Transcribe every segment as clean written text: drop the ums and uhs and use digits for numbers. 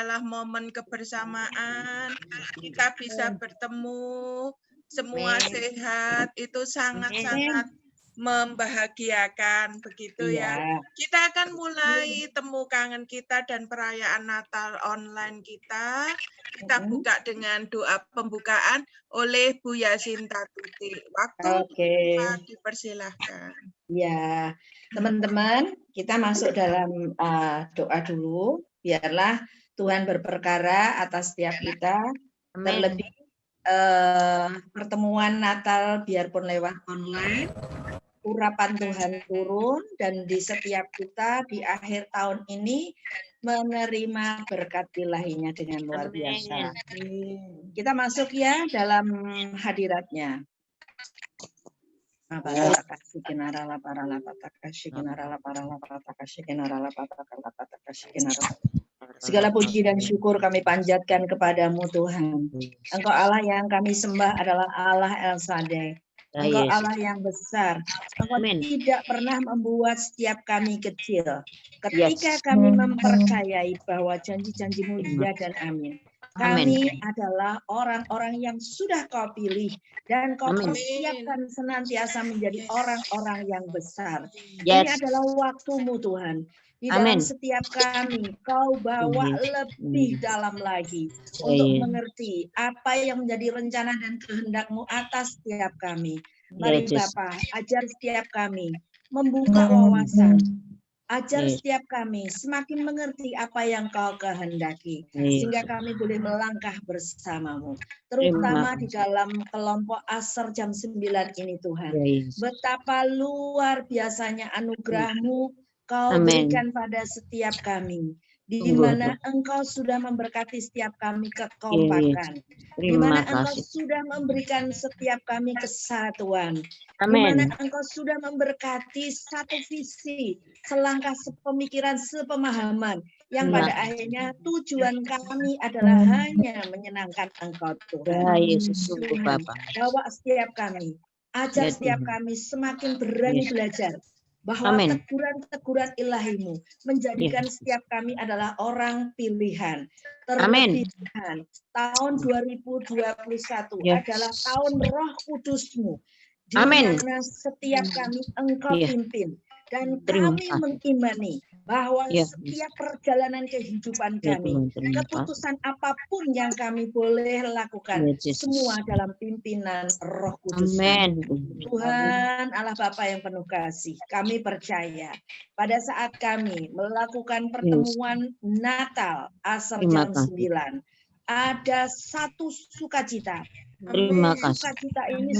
adalah momen kebersamaan, kita bisa bertemu, semua sehat, itu sangat-sangat membahagiakan, begitu ya. Kita akan mulai temu kangen kita dan perayaan Natal online kita. Kita buka dengan doa pembukaan oleh Bu Yasinta Tuti. Waktu dipersilahkan. Ya, teman-teman, kita masuk dalam doa dulu. Biarlah Tuhan berperkara atas setiap kita. Terlebih pertemuan Natal biarpun lewat online, urapan Tuhan turun dan di setiap kita di akhir tahun ini menerima berkat ilahinya dengan luar biasa. Kita masuk ya dalam hadiratnya. Segala puji dan syukur kami panjatkan kepadamu Tuhan. Engkau Allah yang kami sembah adalah Allah El Shaddai. Engkau Allah yang besar. Engkau tidak pernah membuat setiap kami kecil. Ketika kami mempercayai bahwa janji-janjimu iya dan amin. Kami adalah orang-orang yang sudah kau pilih dan kau persiapkan senantiasa menjadi orang-orang yang besar. Ini adalah waktumu Tuhan. Di dalam setiap kami, kau bawa lebih dalam lagi untuk mengerti apa yang menjadi rencana dan kehendak-Mu atas setiap kami. Mari Bapa, ajar setiap kami membuka wawasan. Ajar setiap kami semakin mengerti apa yang kau kehendaki. Sehingga kami boleh melangkah bersamamu. Terutama di dalam kelompok asar jam 9 ini Tuhan. Betapa luar biasanya anugerah-Mu kau berikan pada setiap kami. Di mana Engkau sudah memberkati setiap kami kekompakan. Di mana Engkau sudah memberikan setiap kami kesatuan. Di mana Engkau sudah memberkati satu visi, selangkah sepemikiran, sepemahaman, yang pada akhirnya tujuan kami adalah hanya menyenangkan Engkau Tuhan. Tuhan, bawa setiap kami, ajar setiap kami semakin berani belajar bahwa teguran-teguran ilahi-Mu menjadikan setiap kami adalah orang pilihan. Terlebih Tuhan, tahun 2021 adalah tahun Roh Kudus-Mu, di mana setiap kami Engkau pimpin. Dan kami mengimani bahwa setiap perjalanan kehidupan kami, keputusan apapun yang kami boleh lakukan, semua dalam pimpinan Roh Kudus. Tuhan Allah Bapa yang penuh kasih, kami percaya pada saat kami melakukan pertemuan Natal asar jam 9, ada satu sukacita. Sukacita ini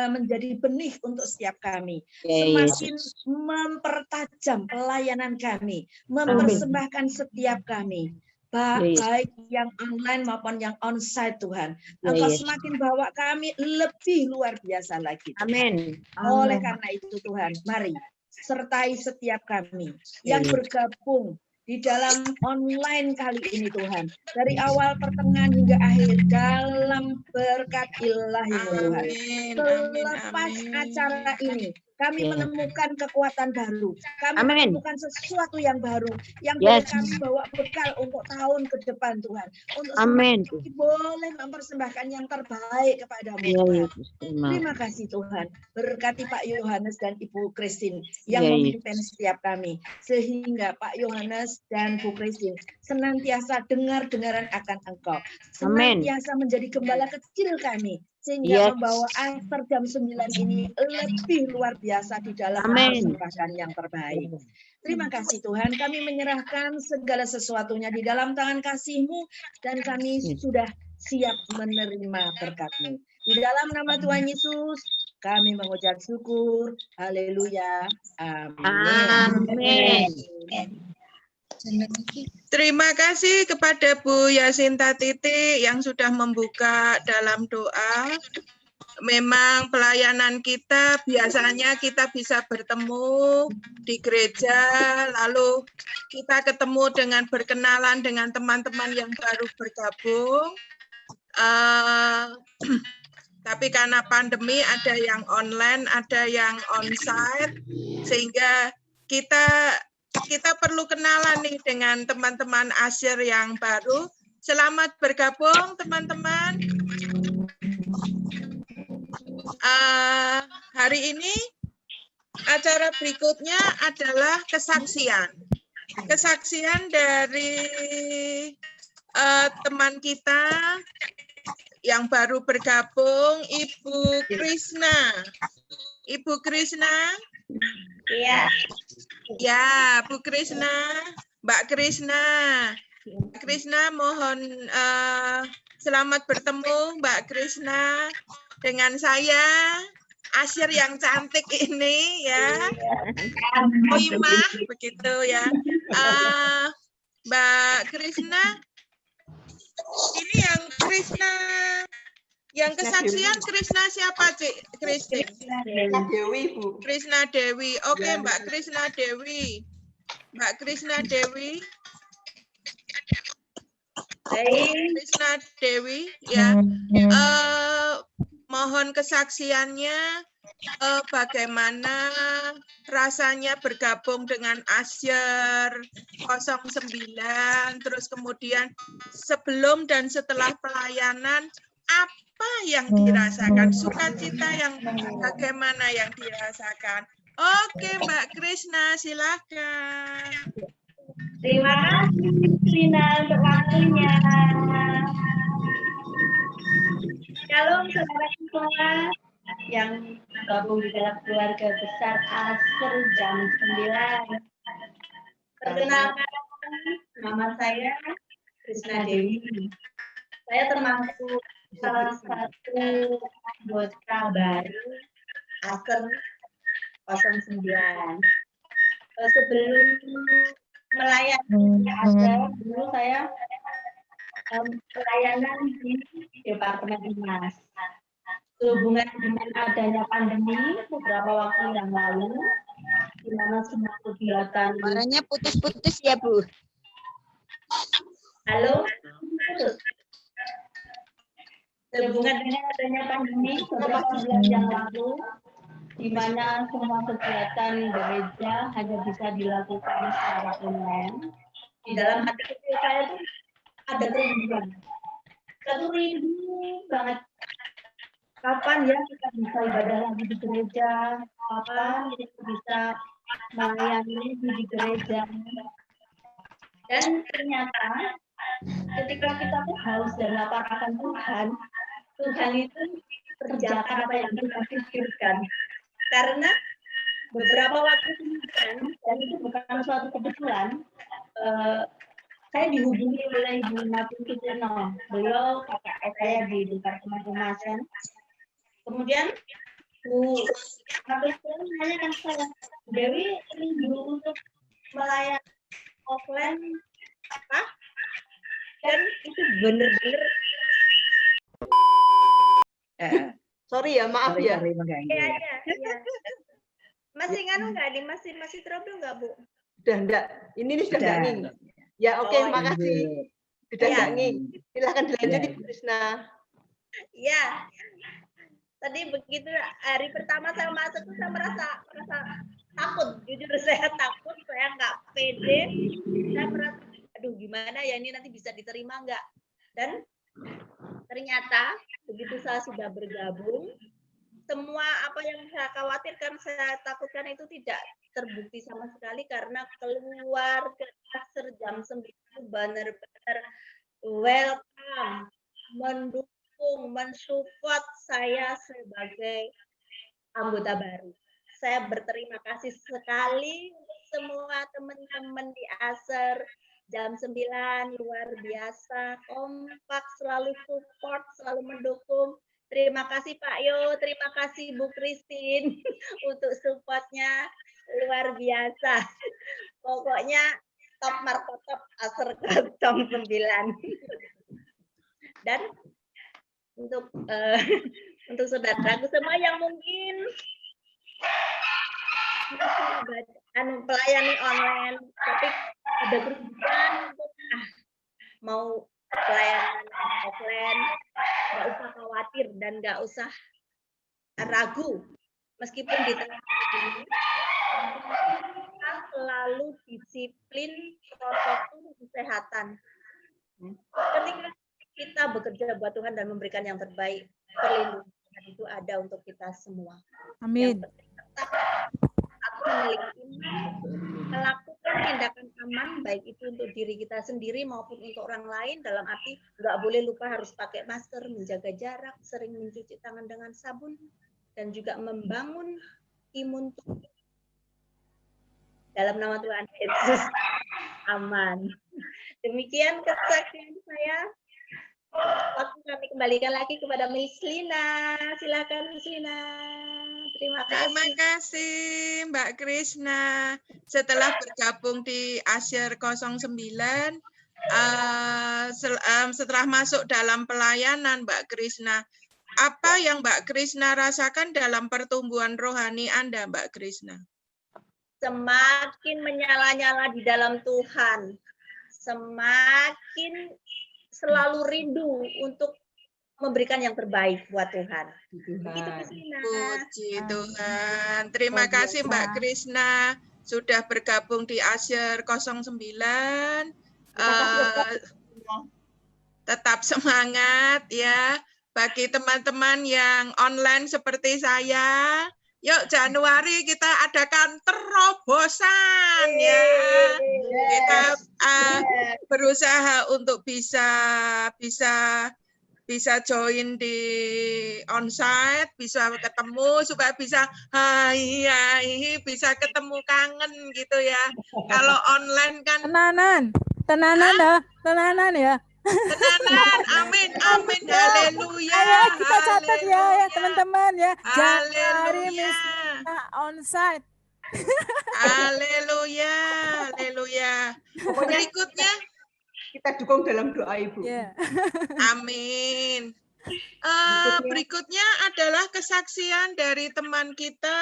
menjadi benih untuk setiap kami. Semakin mempertajam pelayanan kami, mempersembahkan setiap kami. Baik yang online maupun yang onsite Tuhan. Engkau semakin bawa kami lebih luar biasa lagi. Oleh karena itu Tuhan, mari sertai setiap kami yang bergabung di dalam online kali ini Tuhan. Dari awal, pertengahan, hingga akhir dalam berkat ilahi-Mu Tuhan. Selepas acara ini, kami menemukan kekuatan baru. Kami menemukan sesuatu yang baru. Yang boleh kami bawa bekal untuk tahun ke depan Tuhan. Untuk kami boleh mempersembahkan yang terbaik kepada-Mu Tuhan. Terima kasih Tuhan. Berkati Pak Yohanes dan Ibu Christine yang memimpin setiap kami. Sehingga Pak Yohanes dan Bu Christine senantiasa dengar-dengaran akan Engkau. Senantiasa menjadi gembala kecil kami. Sehingga membawa asar jam 9 ini lebih luar biasa di dalam mempersembahkan yang terbaik. Terima kasih Tuhan, kami menyerahkan segala sesuatunya di dalam tangan kasih-Mu dan kami sudah siap menerima berkat-Mu. Di dalam nama Tuhan Yesus, kami mengucap syukur. Haleluya. Amin. Terima kasih kepada Bu Yasinta Titi yang sudah membuka dalam doa. Memang pelayanan kita biasanya kita bisa bertemu di gereja, lalu kita ketemu dengan berkenalan dengan teman-teman yang baru bergabung. Tapi karena pandemi ada yang online, ada yang onsite, sehingga kita kita perlu kenalan nih dengan teman-teman Asyir yang baru. Selamat bergabung teman-teman. Hari ini acara berikutnya adalah kesaksian. Kesaksian dari teman kita yang baru bergabung, Ibu Krisna. Ibu Krisna? Iya. Ya, Bu Krisna, Mbak Krisna. Mbak Krisna, mohon selamat bertemu Mbak Krisna dengan saya, Asyir yang cantik ini ya. Wimah, begitu ya. Mbak Krisna, ini yang Krisna, yang kesaksian Krisna siapa, Cik? Krisna Dewi, Bu. Krisna Dewi. Oke, Mbak Krisna Dewi. Mbak Krisna Dewi. Krisna Dewi, ya. Mohon kesaksiannya bagaimana rasanya bergabung dengan Asyir 09, terus kemudian sebelum dan setelah pelayanan, apa yang dirasakan, sukacita yang bagaimana yang dirasakan. Oke, Mbak Krisna, silakan. Terima kasih, Krisna, untuk waktunya. Shalom, saudara semua yang gabung di dalam keluarga besar Asyir Jam 9. Perkenalkan, nama saya Krisna Dewi. Saya termasuk salah satu anggota baru Asyir 09. Sebelum melayani Asyir, dulu saya pelayanan di Departemen Humas. Sehubungan dengan adanya pandemi beberapa waktu yang lalu, di mana semua kegiatan. Suaranya putus-putus ya, Bu. Halo? Sehubungan dengan adanya pandemi beberapa bulan yang lalu, di mana semua kegiatan gereja hanya bisa dilakukan secara online. Di dalam hati kecil saya tuh ada kerinduan. Satu rindu banget. Kapan ya kita bisa ibadah lagi di gereja? Kapan kita bisa melayani di gereja? Dan ternyata ketika kita tuh haus dan lapar akan Tuhan, Tuhan itu kerjakan apa yang kita pikirkan. Karena beberapa waktu kemudian, dan itu bukan suatu kebetulan, saya dihubungi oleh Ibu Nabi Kiteno. Beliau kakak saya di Departemen Humas. Kemudian Bu Nabi Kiteno menanyakan saya, Dewi rindu untuk melayani offline apa? Dan itu benar-benar. Sorry ya, maaf ya. Iya. Masih nganu nggak nih? Masih trouble nggak, Bu? Udah enggak. Ini sudah enggak nih. Ya, oke, makasih. Sudah enggak nih. Silahkan dilanjutin, Bu Krisna. Iya. Tadi begitu hari pertama saya masuk tuh saya merasa takut. Jujur saya takut, saya nggak pede. Saya merasa, aduh gimana ya ini nanti bisa diterima nggak? Dan ternyata begitu saya sudah bergabung, semua apa yang saya khawatirkan, saya takutkan itu tidak terbukti sama sekali karena keluarga Asyir Jam 9 benar-benar welcome, mendukung, mensupport saya sebagai anggota baru. Saya berterima kasih sekali untuk semua teman-teman di Asyir Jam 9, luar biasa, kompak, selalu support, selalu mendukung. Terima kasih Pak Yo, terima kasih Bu Christine untuk supportnya, luar biasa. Pokoknya top markotop Asyir Jam 9. Dan untuk saudaraku semua yang mungkin pelayani online, tapi ada perubahan untuk mau pelayanan offline, nggak usah khawatir dan nggak usah ragu, meskipun di tengah ini kita selalu disiplin protokol kesehatan. Ketika kita bekerja buat Tuhan dan memberikan yang terbaik, perlindungan itu ada untuk kita semua. Amin. Yang penting tetap aku memiliki iman, melakukan tindakan aman, baik itu untuk diri kita sendiri maupun untuk orang lain, dalam arti nggak boleh lupa harus pakai masker, menjaga jarak, sering mencuci tangan dengan sabun, dan juga membangun imun tubuh. Dalam nama Tuhan Yesus, aman. Demikian kesaksian saya. Waktu kami kembalikan lagi kepada Miss Lina. Silakan Miss Lina. Terima kasih Mbak Krishna. Setelah bergabung di Asyir 09, setelah masuk dalam pelayanan Mbak Krishna, apa yang Mbak Krishna rasakan dalam pertumbuhan rohani Anda, Mbak Krishna? Semakin menyala-nyala di dalam Tuhan, semakin selalu rindu untuk memberikan yang terbaik buat Tuhan. Begitu, Krishna. Puji Tuhan. Terima kasih Mbak Krishna sudah bergabung di Asyir 09. Tetap semangat ya. Bagi teman-teman yang online seperti saya, yuk Januari kita adakan terobosan ya. Kita berusaha untuk bisa join di onsite, bisa ketemu supaya bisa bisa ketemu kangen gitu ya. Kalau online kan tenanan ya. Tenanan, amin, haleluya. Ayo kita catat ya teman-teman ya. Januari Miss onsite. Haleluya. Berikutnya kita dukung dalam doa Ibu. Yeah. Amin. Berikutnya adalah kesaksian dari teman kita.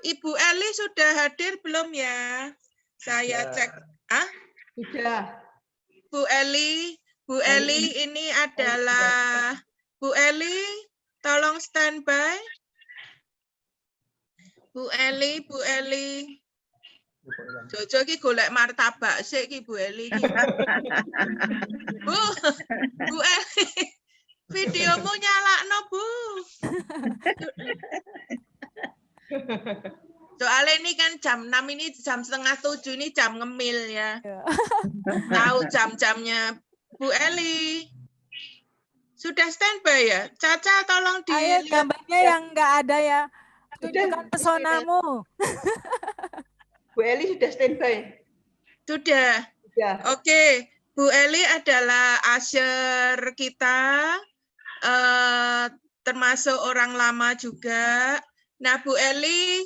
Ibu Eli sudah hadir belum ya? Saya cek. Sudah. Bu Eli ini adalah Bu Eli, tolong standby. Bu Eli. Jojo ki golek martabak sik ki Bu Eli. Bu Eli, videomu nyalakno Bu. Soalnya ini kan jam 6 ini jam 6:30 ini jam ngemil ya. Tahu jam-jamnya Bu Eli. Sudah standby ya? Caca tolong dilihat. Ayo gambarnya yang nggak ada ya. Tunjukkan pesonamu. Bu Eli sudah standby. Sudah. Oke. Bu Eli adalah asyir kita. Termasuk orang lama juga. Nah Bu Eli,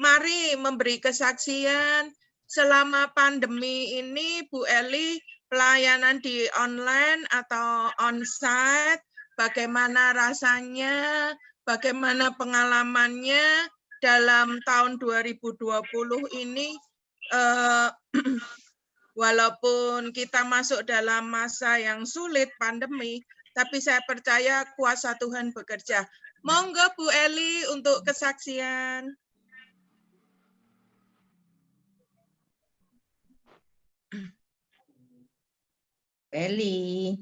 mari memberi kesaksian selama pandemi ini Bu Eli pelayanan di online atau onsite, bagaimana rasanya, bagaimana pengalamannya dalam tahun 2020 ini, walaupun kita masuk dalam masa yang sulit pandemi, tapi saya percaya kuasa Tuhan bekerja. Monggo Bu Eli untuk kesaksian. Eli.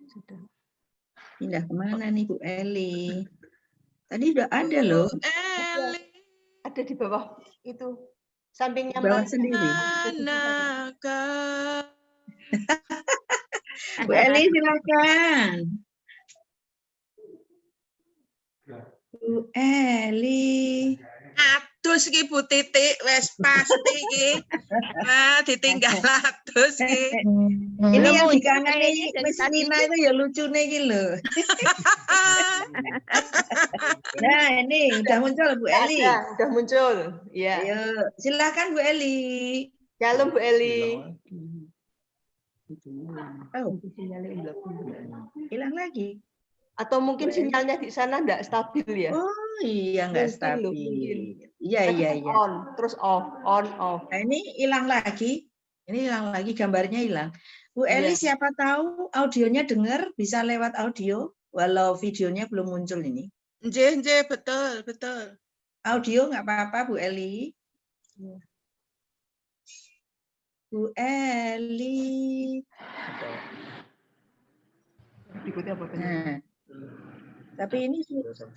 Sudah. Pindah kemana nih Bu Eli? Tadi udah ada loh. Eli. Ada di bawah itu. Sampingnya bawah sendiri. Bu Eli silakan. Bu Eli. Atus ki Bu Titik wes pasti ki. Nah, ditinggal atus ki. Ini yang dikangani Miss Lina itu ya lucune iki lho. Nah, ini udah muncul Bu Eli. Ya, udah muncul. Iya. Ayo, silakan Bu Eli. Shalom Bu Eli. Oh, hilang lagi. Atau mungkin sinyalnya di sana enggak stabil ya? Oh iya, enggak stabil. Iya. On, terus off, on, off. Nah, ini hilang lagi. Ini hilang lagi, gambarnya hilang. Bu Eli, siapa tahu audionya dengar, bisa lewat audio, walau videonya belum muncul ini. Nggih, betul. Audio nggak apa-apa, Bu Eli. Bu Eli. Nah, tapi ini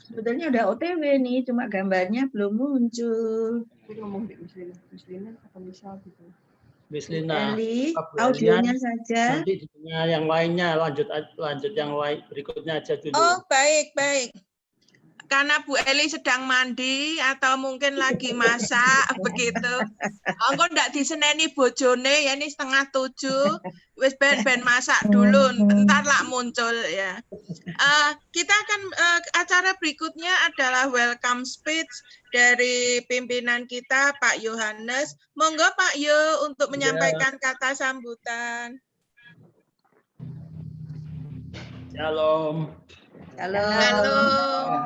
sebetulnya udah OTW nih, cuma gambarnya belum muncul. Ngomong di Mislina atau misal gitu. Miss Lina, Eli, audionya saja. nanti yang lainnya lanjut yang lain berikutnya aja dulu. Oh, baik. Karena Bu Eli sedang mandi atau mungkin lagi masak begitu. Engko ndak diseneni bojone ya ini 6:30. Wis ben masak dulu, entar lah muncul ya. Kita akan acara berikutnya adalah welcome speech dari pimpinan kita Pak Yohanes. Monggo Pak Yo untuk menyampaikan kata sambutan. Shalom. Halo.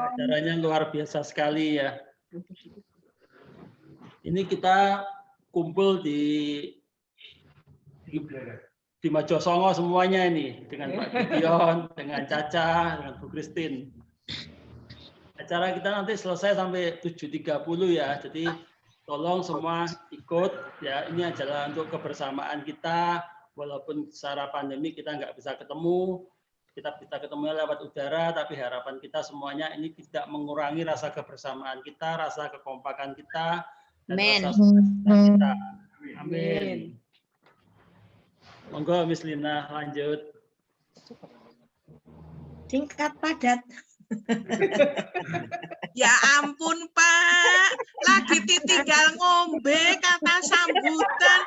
Acaranya luar biasa sekali ya. Ini kita kumpul di Mojosongo semuanya ini dengan Pak Gideon, dengan Caca, dengan Bu Christine. Acara kita nanti selesai sampai 7.30 ya. Jadi tolong semua ikut ya. Ini adalah untuk kebersamaan kita. Walaupun secara pandemi kita nggak bisa ketemu. Kita ketemu lewat udara, tapi harapan kita semuanya ini tidak mengurangi rasa kebersamaan kita, rasa kekompakan kita, dan rasa kita. Amin. Monggo Miss Lina lanjut. Singkat padat. Ya ampun Pak, lagi ditinggal ngombe kata sambutan.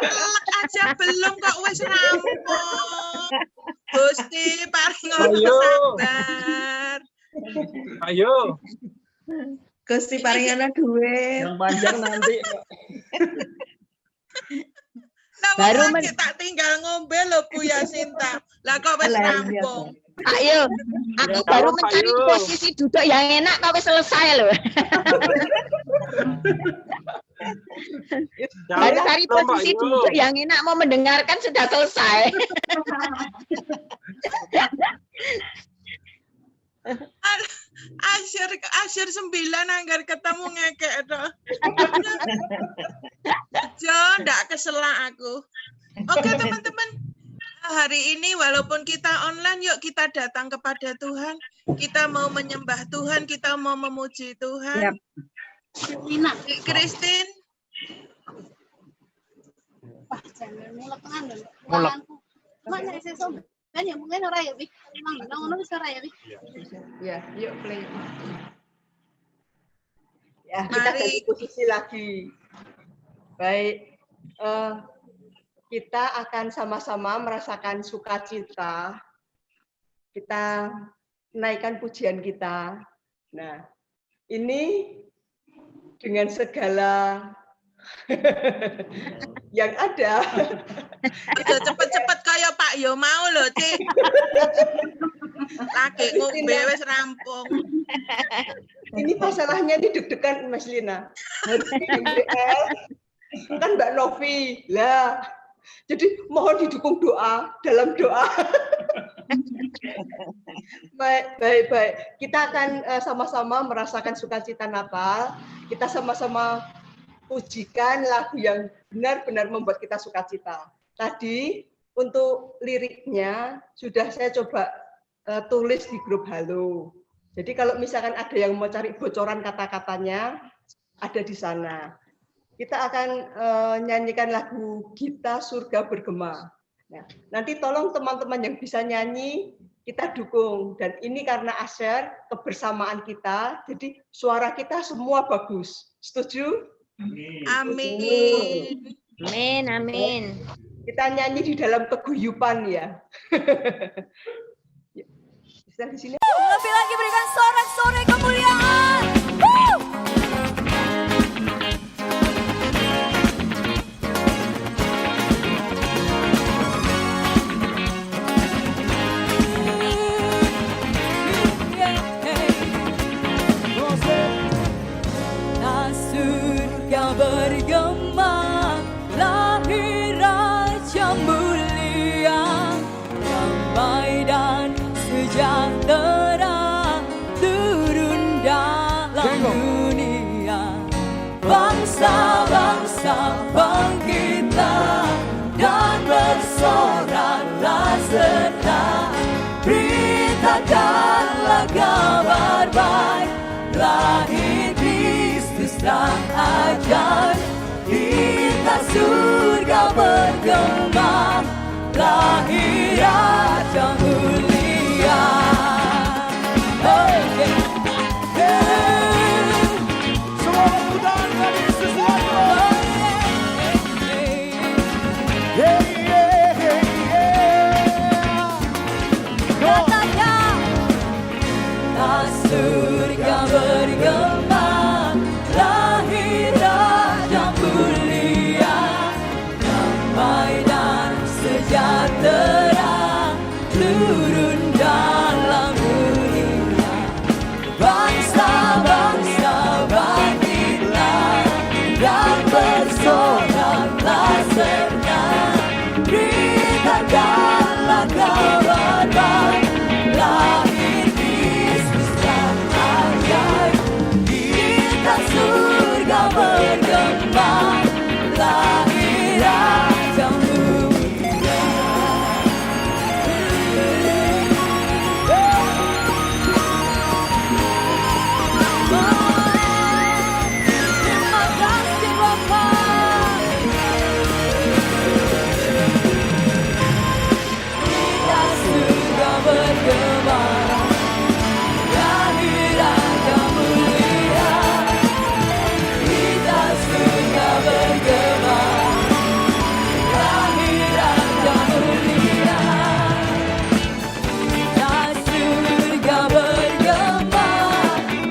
Lek aja belum kok wis rampung. Gusti paring sabar. Ayo. Gusti paringana duwe. Yang panjang nanti. Baru kita tinggal ngombe lho Bu Yasinta. Lah kok wis rampung. Ayo, aku baru mencari posisi duduk yang enak, kau selesai loh. Baru cari posisi duduk yang enak, mau mendengarkan sudah selesai. Asyir 9 anggar ketemu ngekek toh. Jo, ndak keselak aku. Oke teman-teman. Hari ini walaupun kita online, yuk kita datang kepada Tuhan. Kita mau menyembah Tuhan, kita mau memuji Tuhan. Yep. Christine. Ya, yuk play. Ya, kita ganti posisi lagi. Baik. Kita akan sama-sama merasakan sukacita. Kita naikkan pujian kita. Nah, ini dengan segala yang ada. Aja cepet-cepet kayak Pak Yo mau loh, Cik. Lagi ngombe wis rampung. Ini masalahnya ini deg-degan Mas Lina. Kan Mbak Novi. Lah. Jadi mohon didukung doa, dalam doa. Baik. Kita akan sama-sama merasakan sukacita Natal. Kita sama-sama pujikan lagu yang benar-benar membuat kita sukacita. Tadi untuk liriknya sudah saya coba tulis di grup Halo. Jadi kalau misalkan ada yang mau cari bocoran kata-katanya, ada di sana. Kita akan nyanyikan lagu Gita Surga Bergema. Nah, nanti tolong teman-teman yang bisa nyanyi, kita dukung. Dan ini karena Asher, kebersamaan kita, jadi suara kita semua bagus. Setuju? Amin. Amin. Kita nyanyi di dalam keguyupan ya. Bisa di sini. Lebih lagi berikan sorak-sorai kemuliaan. Bergema lahir Raja mulia, damai dan sejahtera turun dalam dunia. ajaib, kita surga bergema, lahir Raja mulia. Semua pemutaan dari sesuatu. Katanya, surga bergema, lahir Raja mulia, damai dan sejahtera turun dalam dunia. Bangsa-bangsa bangkitlah dan bersoraklah serta, beritakanlah kabar baik, lahir Yesus yang ajaib, kita surga bergema, lahir Raja mulia. Terima kasih Bapa. Kita surga bergema, lahir Raja mulia. Kita surga bergema, lahir Raja mulia. Kita surga bergema,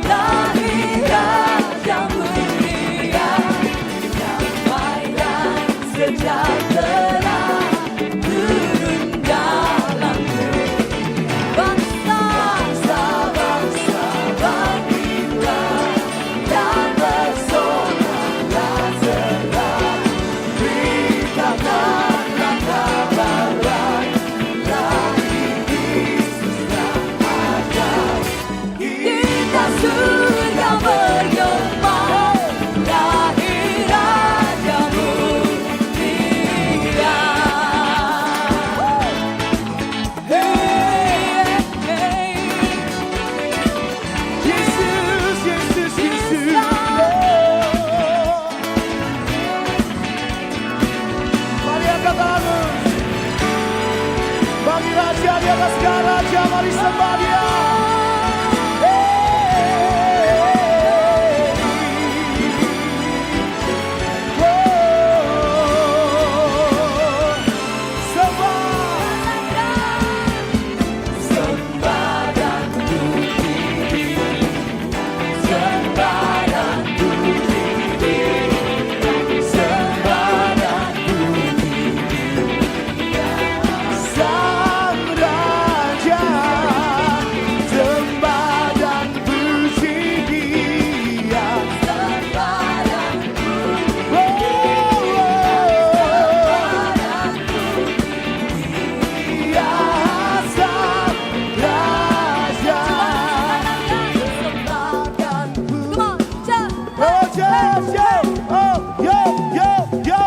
lahir Raja mulia. Damai dan sejahtera turun dalam dunia. Bangsa-bangsa bangkitlah dan bersoraklah serta, beritakanlah kabar baik, lahir Yesus yang ajaib, kita surga bergema, lahir Raja mulia. Yesus, Yesus, Yesus. Mari angkat tanganmu. Bagi Raja di atas segala raja, mari sembah Dia. Sembah dan puji Dia, sembah dan puji Dia, sembah dan puji Dia. Sang Raja, sembah dan puji Dia. Sembah dan puji Dia, Sang Raja. Oh, yes, yes. Oh, yo, yo, yo.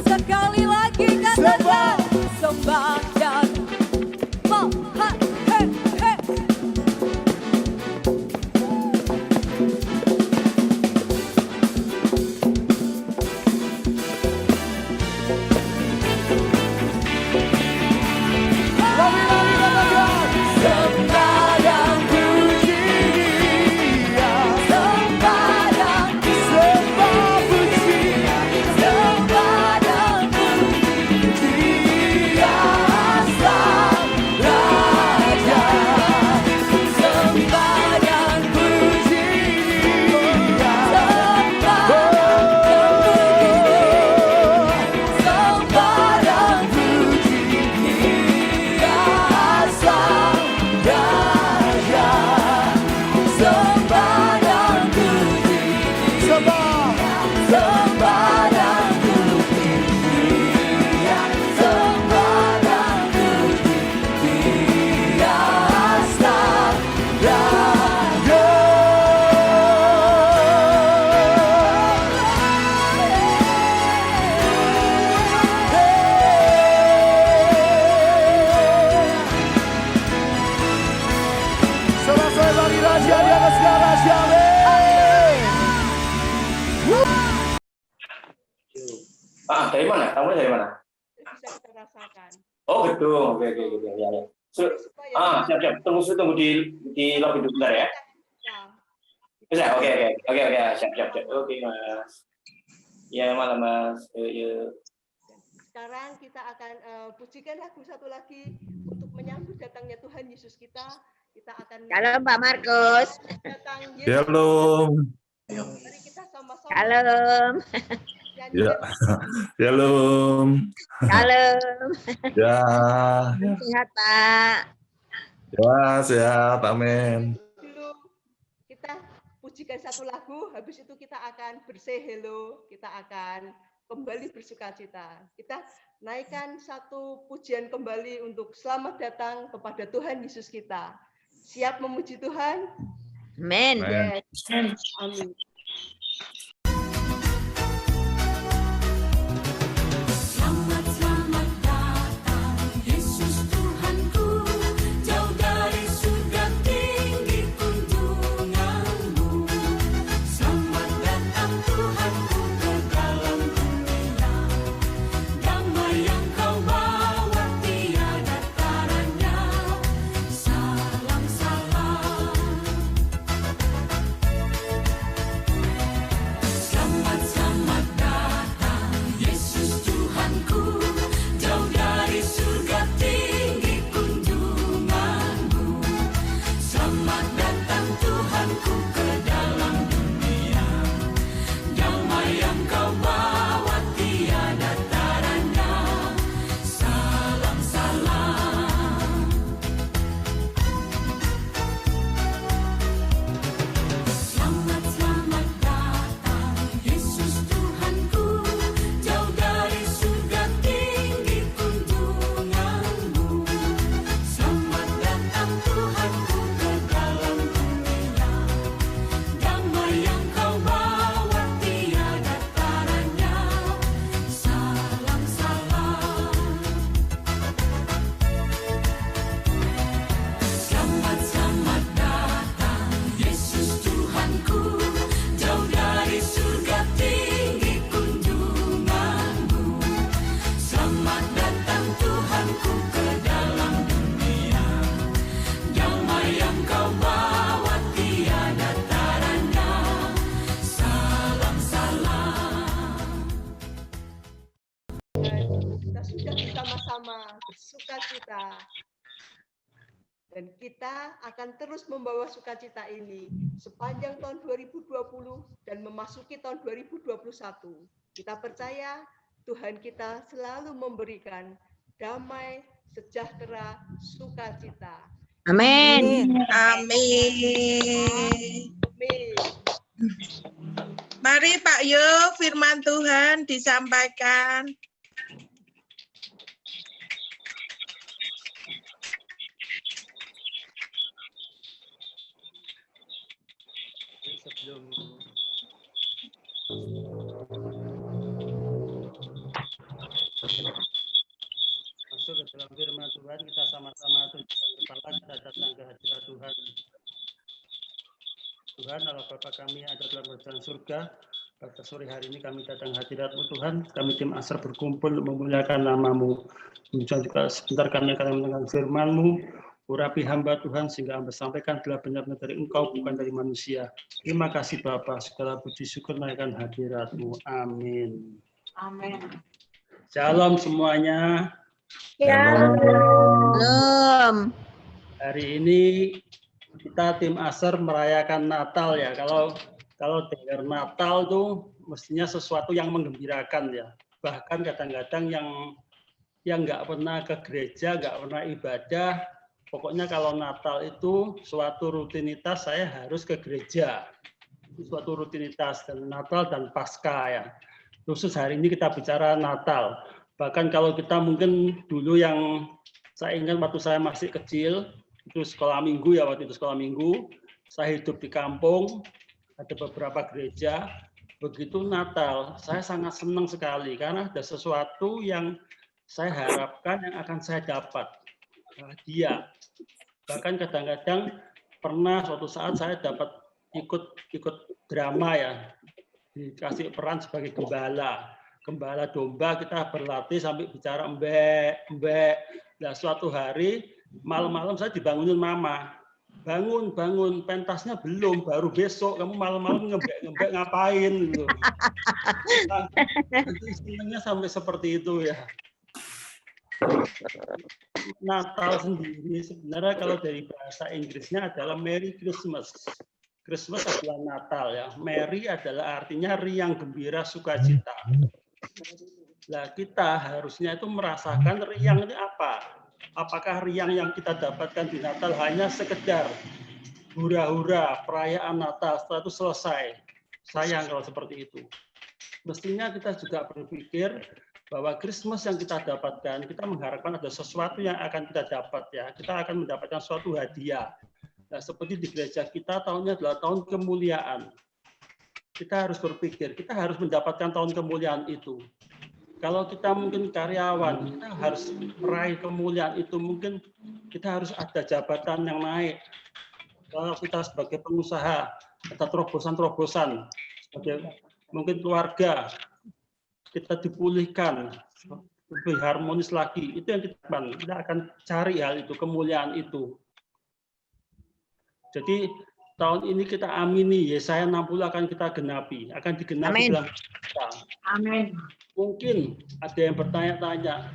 Sekali lagi katakan sembah dan mahal. Hey, hey. Lari, katakan. Sembah dan puji Dia, sembah dan sembah puji sembah dan puji Dia, Sang Raja. Sembah dan puji Dia. sembah dan puji Dia, Sang Raja. Sembah dan puji Sembah. sembah dan puji Dia, sembah dan puji Dia, Sang Raja. garasi, amin. Dari mana? Kamu dari mana? Bisa kita rasakan. Oh, gedung. Oke. Ya. Siap. Tunggu di lobby dulu bentar ya. Bisa? Oke. Siap. Oke, Mas. Ya, malam, Mas. Yuk. Sekarang kita akan pujikan lagu satu lagi untuk menyambut datangnya Tuhan Yesus kita. Kita akan Shalom Pak Markus. datang Yesus. Shalom. Mari kita sama-sama. Shalom. Ya. Shalom. Shalom. Ya. Sehat Pak. Ya, sehat. Amin. Dulu kita pujikan satu lagu, habis itu kita akan bersay hello, kita akan kembali bersukacita. Kita naikkan satu pujian kembali untuk selamat datang kepada Tuhan Yesus kita. Siap memuji Tuhan? Amin. Yes. Amin. bersukacita. Dan kita akan terus membawa sukacita ini sepanjang tahun 2020 dan memasuki tahun 2021. Kita percaya Tuhan kita selalu memberikan damai, sejahtera, sukacita. Amin. Amin. Amin. Mari Pak Yo, firman Tuhan disampaikan. Sebelum masuk ke dalam firman Tuhan, kita sama-sama tundukkan kepala, kita datang ke hadirat Tuhan. Tuhan, Allah Bapa kami ada dalam kerajaan surga. Pada sore hari ini kami datang hadirat-Mu Tuhan. Kami tim Asar berkumpul memuliakan nama-Mu. Kemudian juga sebentar kami akan mendengar firman-Mu. Urapi hamba Tuhan sehingga hamba sampaikan adalah benar-benar dari Engkau, bukan dari manusia. Terima kasih Bapa. Segala puji syukur naikkan hadirat-Mu. Amin. Amin. Shalom semuanya. Shalom. Hari ini kita tim Asar merayakan Natal ya. Kalau dengar Natal tuh mestinya sesuatu yang menggembirakan ya. Bahkan kadang-kadang yang nggak pernah ke gereja, nggak pernah ibadah, pokoknya kalau Natal itu suatu rutinitas, saya harus ke gereja. Itu suatu rutinitas dan Natal dan Paskah ya. Khusus hari ini kita bicara Natal. Bahkan kalau kita mungkin dulu yang saya ingat waktu saya masih kecil, itu sekolah minggu ya, waktu itu sekolah minggu, saya hidup di kampung, ada beberapa gereja, begitu Natal, saya sangat senang sekali karena ada sesuatu yang saya harapkan yang akan saya dapat, hadiah. Bahkan kadang-kadang pernah suatu saat saya dapat ikut drama ya, dikasih peran sebagai gembala domba. Kita berlatih sampai bicara mbek. Nah, suatu hari malam-malam saya dibangunin mama, bangun, pentasnya belum, baru besok. Kamu malam-malam ngembek ngapain gitu. Nah, istilahnya sampai seperti itu ya. Natal sendiri sebenarnya kalau dari bahasa Inggrisnya adalah Merry Christmas. Christmas adalah Natal ya. Merry adalah artinya riang, gembira, sukacita. Nah, kita harusnya itu merasakan riang ini apa? Apakah riang yang kita dapatkan di Natal hanya sekedar hura-hura perayaan Natal setelah itu selesai? Sayang kalau seperti itu. Mestinya kita juga berpikir bahwa Christmas yang kita dapatkan, kita mengharapkan ada sesuatu yang akan kita dapat ya. Kita akan mendapatkan suatu hadiah. Nah, seperti di gereja kita tahunnya adalah tahun kemuliaan. Kita harus berpikir, kita harus mendapatkan tahun kemuliaan itu. Kalau kita mungkin karyawan, kita harus meraih kemuliaan itu. Mungkin kita harus ada jabatan yang naik. Kalau kita sebagai pengusaha, ada terobosan-terobosan. Sebagai mungkin keluarga, kita dipulihkan, lebih harmonis lagi. Itu yang kita akan cari hal itu, kemuliaan itu. Jadi tahun ini kita amini, Yesaya 60 akan kita genapi, akan digenapi dalam kita. Amin. Mungkin ada yang bertanya-tanya,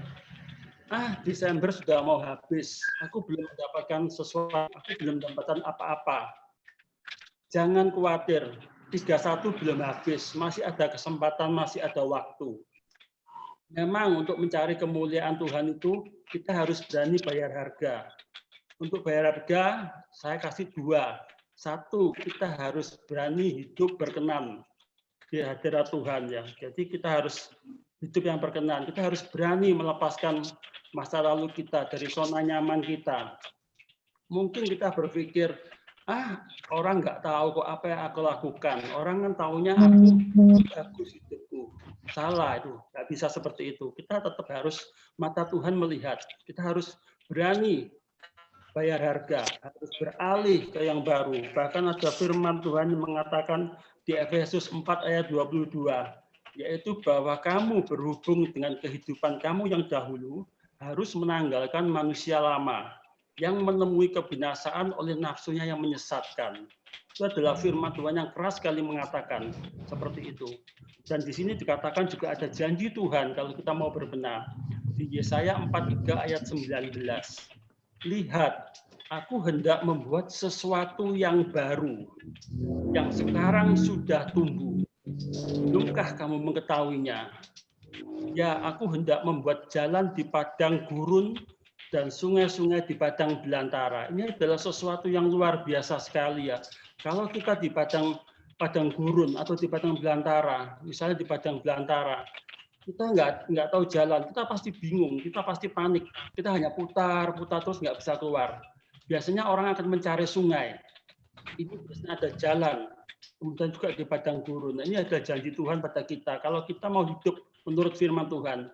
Desember sudah mau habis, aku belum mendapatkan sesuatu, aku belum mendapatkan apa-apa. Jangan khawatir, 31 belum habis, masih ada kesempatan, masih ada waktu. Memang untuk mencari kemuliaan Tuhan itu, kita harus berani bayar harga. Untuk bayar harga, saya kasih 2. 1, kita harus berani hidup berkenan di hadirat Tuhan ya. Jadi kita harus hidup yang berkenan. Kita harus berani melepaskan masa lalu kita dari zona nyaman kita. Mungkin kita berpikir, orang nggak tahu kok apa yang aku lakukan. Orang kan taunya aku bagus hidupku. Salah itu, nggak bisa seperti itu. Kita tetap harus mata Tuhan melihat. Kita harus berani bayar harga, harus beralih ke yang baru. Bahkan ada firman Tuhan yang mengatakan di Efesus 4 ayat 22, yaitu bahwa kamu berhubung dengan kehidupan kamu yang dahulu harus menanggalkan manusia lama yang menemui kebinasaan oleh nafsunya yang menyesatkan. Itu adalah firman Tuhan yang keras sekali mengatakan seperti itu. Dan di sini dikatakan juga ada janji Tuhan kalau kita mau berbenah. Di Yesaya 43 ayat 19. Lihat, aku hendak membuat sesuatu yang baru, yang sekarang sudah tumbuh. Belumkah kamu mengetahuinya? Ya, aku hendak membuat jalan di padang gurun dan sungai-sungai di padang belantara. Ini adalah sesuatu yang luar biasa sekali ya. Kalau kita di padang gurun atau di padang belantara, misalnya di padang belantara, kita nggak tahu jalan, kita pasti bingung, kita pasti panik, kita hanya putar terus nggak bisa keluar. Biasanya orang akan mencari sungai, ini biasanya ada jalan, kemudian juga di padang gurun. Nah, ini ada janji Tuhan pada kita, kalau kita mau hidup menurut firman Tuhan,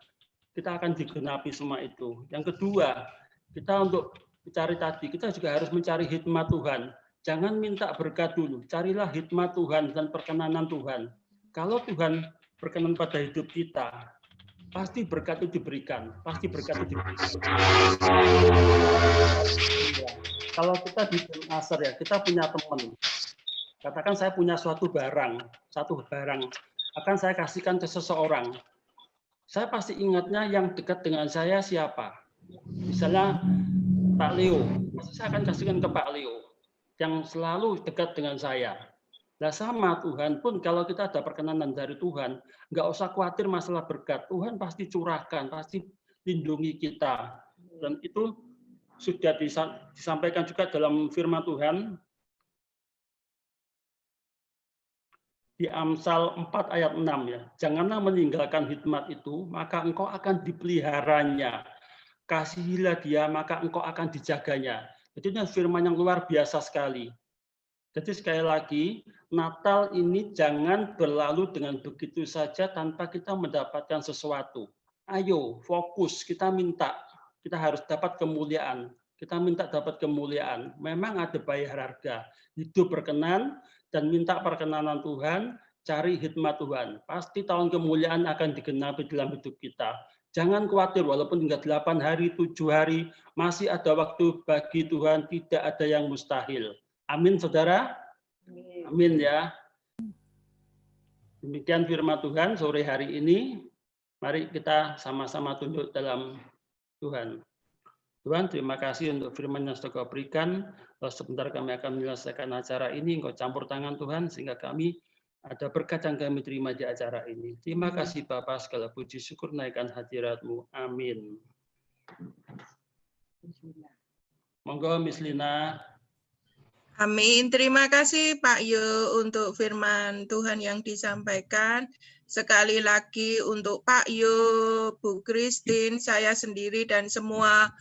kita akan digenapi semua itu. Yang kedua, kita untuk mencari tadi, kita juga harus mencari hikmat Tuhan. Jangan minta berkat dulu, carilah hikmat Tuhan dan perkenanan Tuhan. Kalau Tuhan berkenan pada hidup kita, pasti berkat itu diberikan, pasti berkat itu diberikan. Kalau kita di Asar ya, kita punya teman. Katakan saya punya satu barang, akan saya kasihkan ke seseorang. Saya pasti ingatnya yang dekat dengan saya siapa. Misalnya Pak Leo, pasti saya akan kasihkan ke Pak Leo, yang selalu dekat dengan saya. Nah sama Tuhan pun kalau kita ada perkenanan dari Tuhan, nggak usah khawatir masalah berkat. Tuhan pasti curahkan, pasti lindungi kita. Dan itu sudah disampaikan juga dalam firman Tuhan di Amsal 4 ayat 6 ya. Janganlah meninggalkan hikmat itu, maka engkau akan dipeliharanya. Kasihilah dia, maka engkau akan dijaganya. Jadi ini firman yang luar biasa sekali. Jadi sekali lagi, Natal ini jangan berlalu dengan begitu saja tanpa kita mendapatkan sesuatu. Ayo, fokus, kita minta. Kita harus dapat kemuliaan. kita minta dapat kemuliaan. Memang ada bayar harga, hidup berkenan dan minta perkenanan Tuhan, cari hikmat Tuhan. Pasti tahun kemuliaan akan digenapi dalam hidup kita. Jangan khawatir, walaupun tinggal 8 hari, 7 hari, masih ada waktu bagi Tuhan, tidak ada yang mustahil. Amin, saudara? Amin ya. Demikian firman Tuhan sore hari ini. Mari kita sama-sama tunduk dalam Tuhan. Tuhan, terima kasih untuk firman yang sudah Kau berikan. Sebentar kami akan menyelesaikan acara ini. Engkau campur tangan Tuhan, sehingga kami ada berkat yang kami terima di acara ini. Terima kasih Bapa, segala puji syukur naikkan hadirat-Mu. Amin. Monggo Miss Lina. Amin. Terima kasih Pak Yo untuk firman Tuhan yang disampaikan. Sekali lagi untuk Pak Yo, Bu Christine, saya sendiri dan semua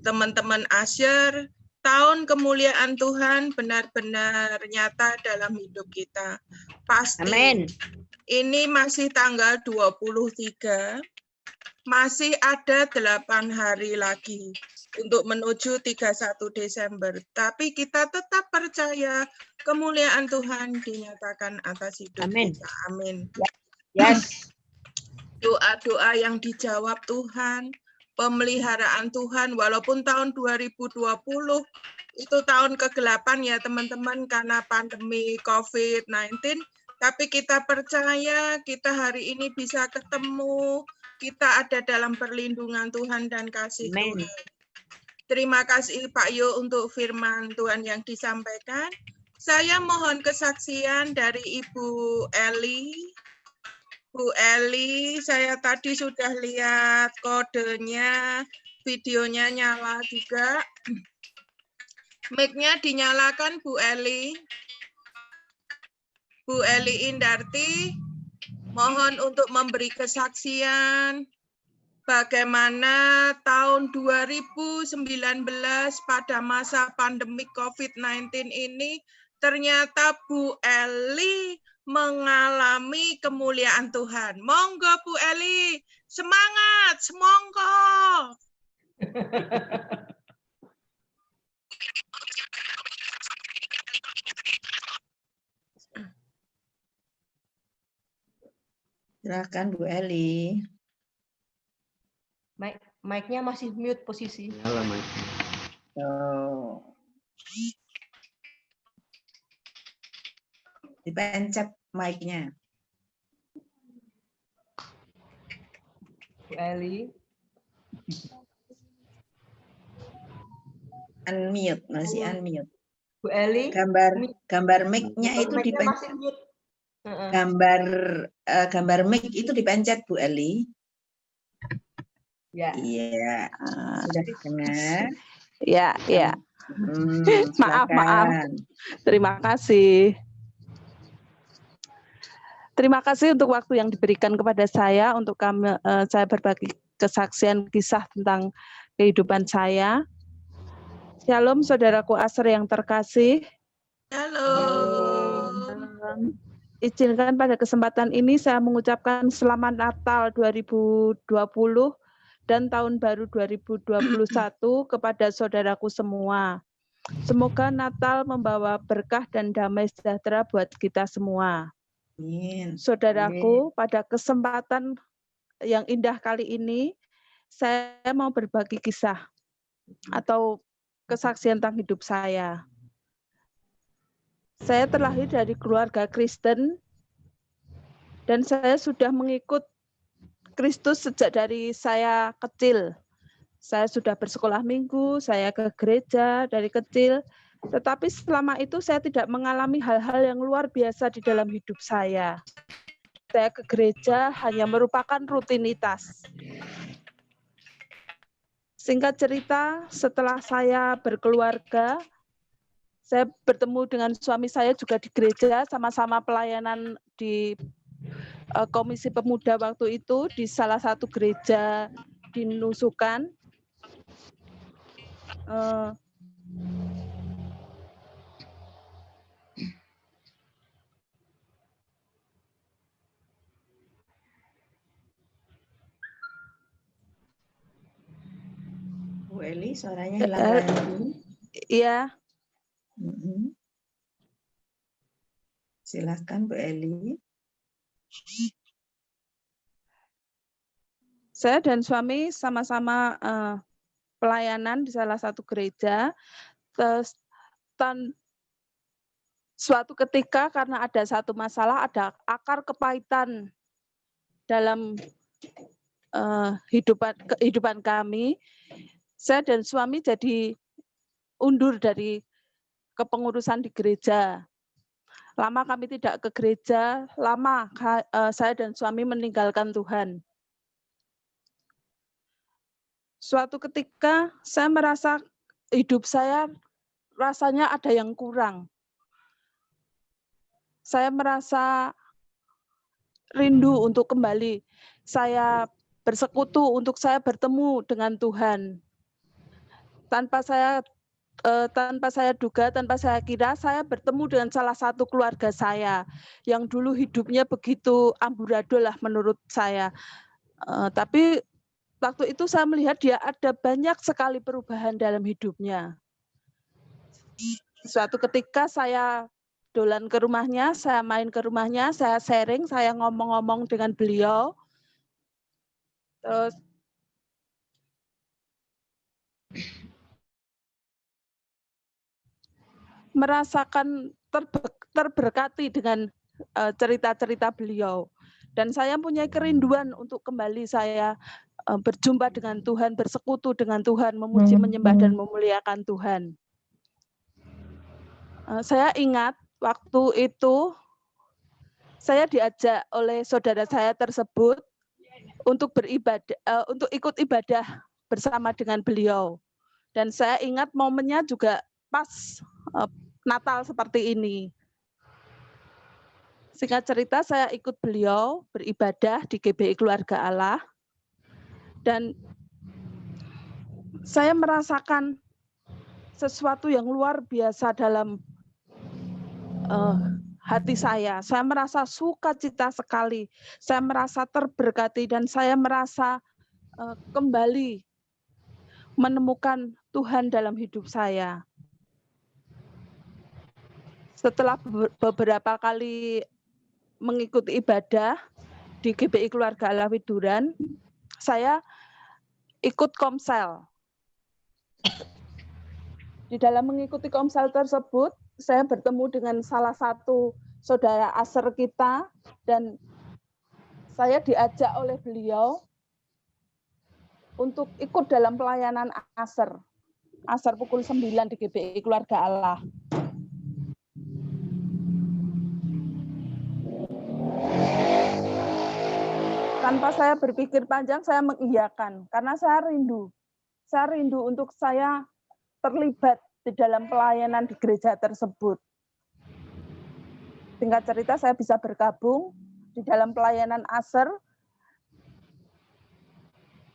teman-teman Asher, tahun kemuliaan Tuhan benar-benar nyata dalam hidup kita. Pasti. Amin. Ini masih tanggal 23, masih ada 8 hari lagi untuk menuju 31 Desember. Tapi kita tetap percaya kemuliaan Tuhan dinyatakan atas hidup kita. Amin. Yes. Doa-doa yang dijawab Tuhan, pemeliharaan Tuhan, walaupun tahun 2020 itu tahun ke-8 ya teman-teman karena pandemi COVID-19, tapi kita percaya kita hari ini bisa ketemu, kita ada dalam perlindungan Tuhan dan kasih Tuhan. Terima kasih Pak Yo untuk firman Tuhan yang disampaikan. Saya mohon kesaksian dari Ibu Eli. Bu Eli, saya tadi sudah lihat kodenya, videonya nyala juga. Mic-nya dinyalakan Bu Eli. Bu Eli Indarti, mohon untuk memberi kesaksian bagaimana tahun 2019 pada masa pandemi COVID-19 ini ternyata Bu Eli mengalami kemuliaan Tuhan. Monggo Bu Eli, semangat, semonggo. Silakan Bu Eli. Mic-nya masih mute posisi. Oh. Dipencet mic-nya. Bu Eli. Unmute, masih unmute. Bu Eli. Gambar mic-nya itu dipencet. Gambar mic itu dipencet Bu Eli. Ya. Iya, sudah dengar. Ya, ya. Maaf. Terima kasih. Terima kasih untuk waktu yang diberikan kepada saya untuk saya berbagi kesaksian kisah tentang kehidupan saya. Shalom saudaraku Asher yang terkasih. Shalom. Izinkan pada kesempatan ini saya mengucapkan Selamat Natal 2020 dan Tahun Baru 2021 kepada saudaraku semua. Semoga Natal membawa berkah dan damai sejahtera buat kita semua. Amin. Saudaraku, pada kesempatan yang indah kali ini, saya mau berbagi kisah atau kesaksian tentang hidup saya. Saya terlahir dari keluarga Kristen dan saya sudah mengikut Kristus sejak dari saya kecil. Saya sudah bersekolah minggu, saya ke gereja dari kecil, tetapi selama itu saya tidak mengalami hal-hal yang luar biasa di dalam hidup saya. Saya ke gereja hanya merupakan rutinitas. Singkat cerita, setelah saya berkeluarga, saya bertemu dengan suami saya juga di gereja, sama-sama pelayanan di Komisi Pemuda waktu itu di salah satu gereja di Nusukan. Bu Eli, suaranya hilang lagi. Iya. Silakan Bu Eli. Saya dan suami sama-sama pelayanan di salah satu gereja. Terus suatu ketika karena ada satu masalah, ada akar kepahitan dalam kehidupan kami, saya dan suami jadi undur dari kepengurusan di gereja. Lama kami tidak ke gereja, lama saya dan suami meninggalkan Tuhan. Suatu ketika saya merasa hidup saya rasanya ada yang kurang. Saya merasa rindu untuk kembali. Saya bersekutu untuk saya bertemu dengan Tuhan. Tanpa saya duga, tanpa saya kira, saya bertemu dengan salah satu keluarga saya yang dulu hidupnya begitu amburadul lah menurut saya. Tapi waktu itu saya melihat dia ada banyak sekali perubahan dalam hidupnya. Suatu ketika saya dolan ke rumahnya, saya main ke rumahnya, saya sharing, saya ngomong-ngomong dengan beliau. Terus merasakan terberkati dengan cerita-cerita beliau. Dan saya punya kerinduan untuk kembali saya berjumpa dengan Tuhan, bersekutu dengan Tuhan, memuji, menyembah, dan memuliakan Tuhan. Saya ingat waktu itu saya diajak oleh saudara saya tersebut untuk beribadah, untuk ikut ibadah bersama dengan beliau. Dan saya ingat momennya juga pas Natal seperti ini. Singkat cerita, saya ikut beliau beribadah di GBI Keluarga Allah. Dan saya merasakan sesuatu yang luar biasa dalam hati saya. Saya merasa sukacita sekali. Saya merasa terberkati dan saya merasa kembali menemukan Tuhan dalam hidup saya. Setelah beberapa kali mengikuti ibadah di GBI Keluarga Allah Widuran, saya ikut komsel. Di dalam mengikuti komsel tersebut, saya bertemu dengan salah satu saudara aser kita dan saya diajak oleh beliau untuk ikut dalam pelayanan aser pukul 9 di GBI Keluarga Allah. Tanpa saya berpikir panjang, saya mengiyakan karena saya rindu. Saya rindu untuk saya terlibat di dalam pelayanan di gereja tersebut. Singkat cerita, saya bisa bergabung di dalam pelayanan aser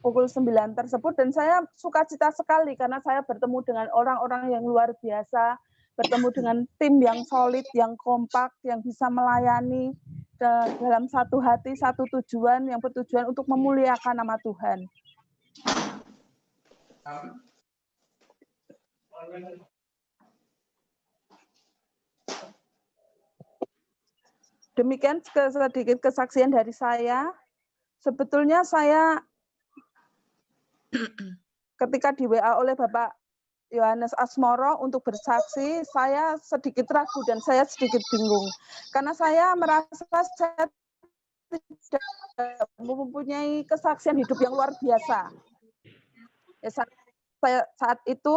pukul 9 tersebut dan saya sukacita sekali karena saya bertemu dengan orang-orang yang luar biasa, bertemu dengan tim yang solid, yang kompak, yang bisa melayani dalam satu hati, satu tujuan, yang bertujuan untuk memuliakan nama Tuhan. Demikian sedikit kesaksian dari saya. Sebetulnya saya ketika di WA oleh Bapak Yohanes Asmoro untuk bersaksi, saya sedikit ragu dan saya sedikit bingung. Karena saya merasa saya tidak mempunyai kesaksian hidup yang luar biasa. Saat itu,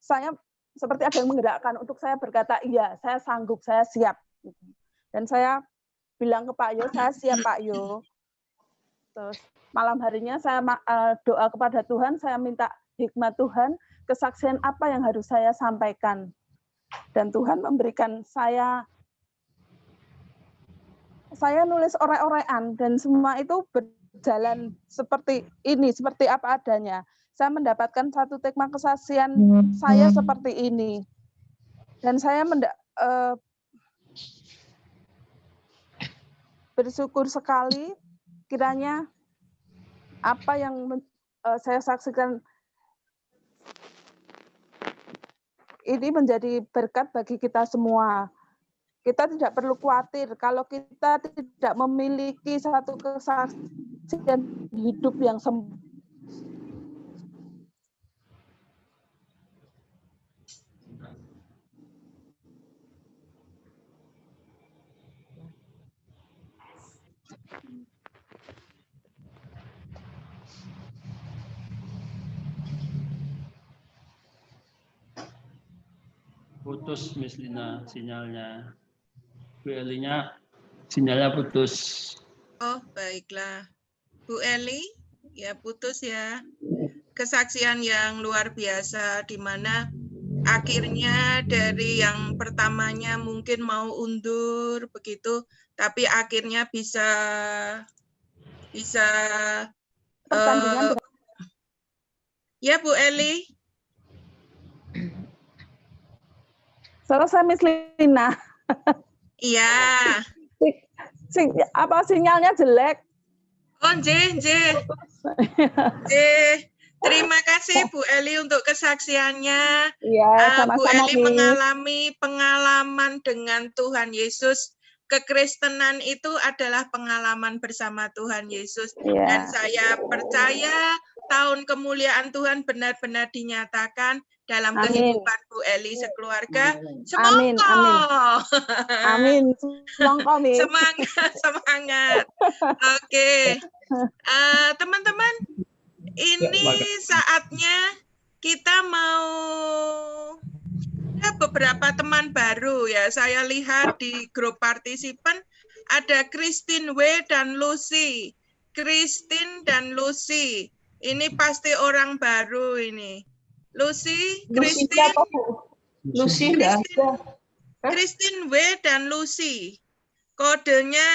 saya seperti ada yang menggerakkan untuk saya berkata, iya, saya sanggup, saya siap. Dan saya bilang ke Pak Yo, saya siap Pak Yo. Terus malam harinya saya doa kepada Tuhan, saya minta hikmat Tuhan, kesaksian apa yang harus saya sampaikan. Dan Tuhan memberikan saya nulis orek-orekan dan semua itu berjalan seperti ini, seperti apa adanya. Saya mendapatkan satu tekma kesaksian saya seperti ini. Dan saya bersyukur sekali kiranya apa yang saya saksikan ini menjadi berkat bagi kita semua. Kita tidak perlu khawatir kalau kita tidak memiliki satu kesaksian hidup yang putus Miss Lina sinyalnya. Bu Elinya sinyalnya putus. Oh, baiklah. Bu Eli, ya putus ya. Kesaksian yang luar biasa di mana akhirnya dari yang pertamanya mungkin mau undur begitu, tapi akhirnya bisa ya Bu Eli. Selesai Miss Lina. Iya. Apa sinyalnya jelek? Oh, J. Terima kasih Bu Eli untuk kesaksiannya. Ya, Bu sama-sama, Eli mengalami pengalaman dengan Tuhan Yesus. Kekristenan itu adalah pengalaman bersama Tuhan Yesus. Ya. Dan saya percaya tahun kemuliaan Tuhan benar-benar dinyatakan dalam kehidupan Bu Eli sekeluarga. Semoga. Amin. Semangat. Oke. Teman-teman, ini saatnya kita mau beberapa teman baru ya. Saya lihat di grup partisipan ada Christine W dan Lucy. Christine dan Lucy. Ini pasti orang baru ini. Lucy, Christine. Lucy Christine W dan Lucy. Kodenya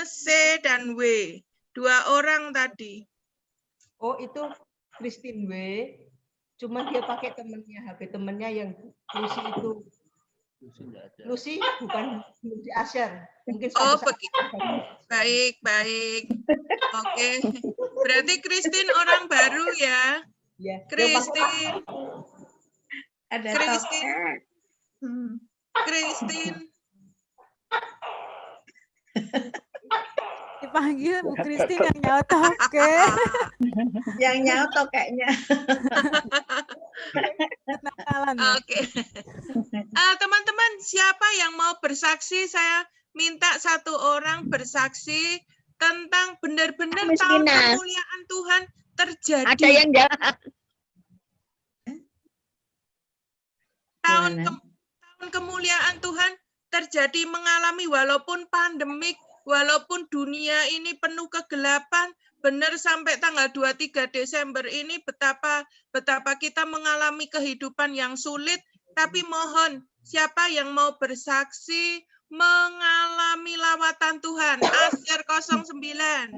C dan W. 2 orang tadi. Oh, itu Christine W. Cuma dia pakai temennya, HP temennya yang Lucy itu. Lucy bukan Lucy Asher. Mungkin begitu. Baik. Oke. Berarti Christine orang baru ya. Ya. Christine. Ada Christine. Dipanggil Bu Christine yang nyotok, oke. Yang nyotok kayaknya. Oke. Teman-teman, siapa yang mau bersaksi? Saya minta 1 orang bersaksi tentang benar-benar tahun kemuliaan Tuhan terjadi. Ada yang jahat. Tahun kemuliaan Tuhan terjadi mengalami walaupun pandemik, walaupun dunia ini penuh kegelapan, benar sampai tanggal 23 Desember ini betapa kita mengalami kehidupan yang sulit, tapi mohon siapa yang mau bersaksi mengalami lawatan Tuhan? Asher 09.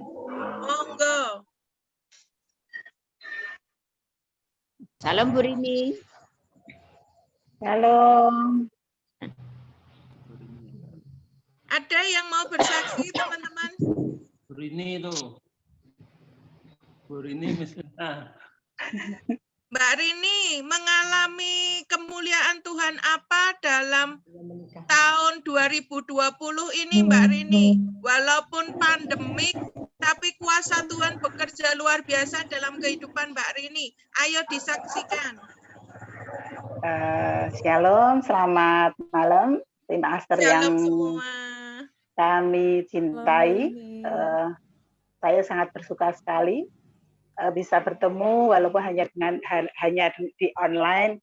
Monggo. Salam Bu Rini. Salam. Ada yang mau bersaksi, teman-teman? Bu Rini itu. Bu Rini misalnya. Mbak Rini mengalami kemuliaan Tuhan apa dalam tahun 2020 ini, Mbak Rini? Walaupun pandemik, tapi kuasa Tuhan bekerja luar biasa dalam kehidupan Mbak Rini. Ayo disaksikan. Shalom, selamat malam. Tim Aster yang semua. Kami cintai. Saya sangat bersuka sekali bisa bertemu walaupun hanya di online.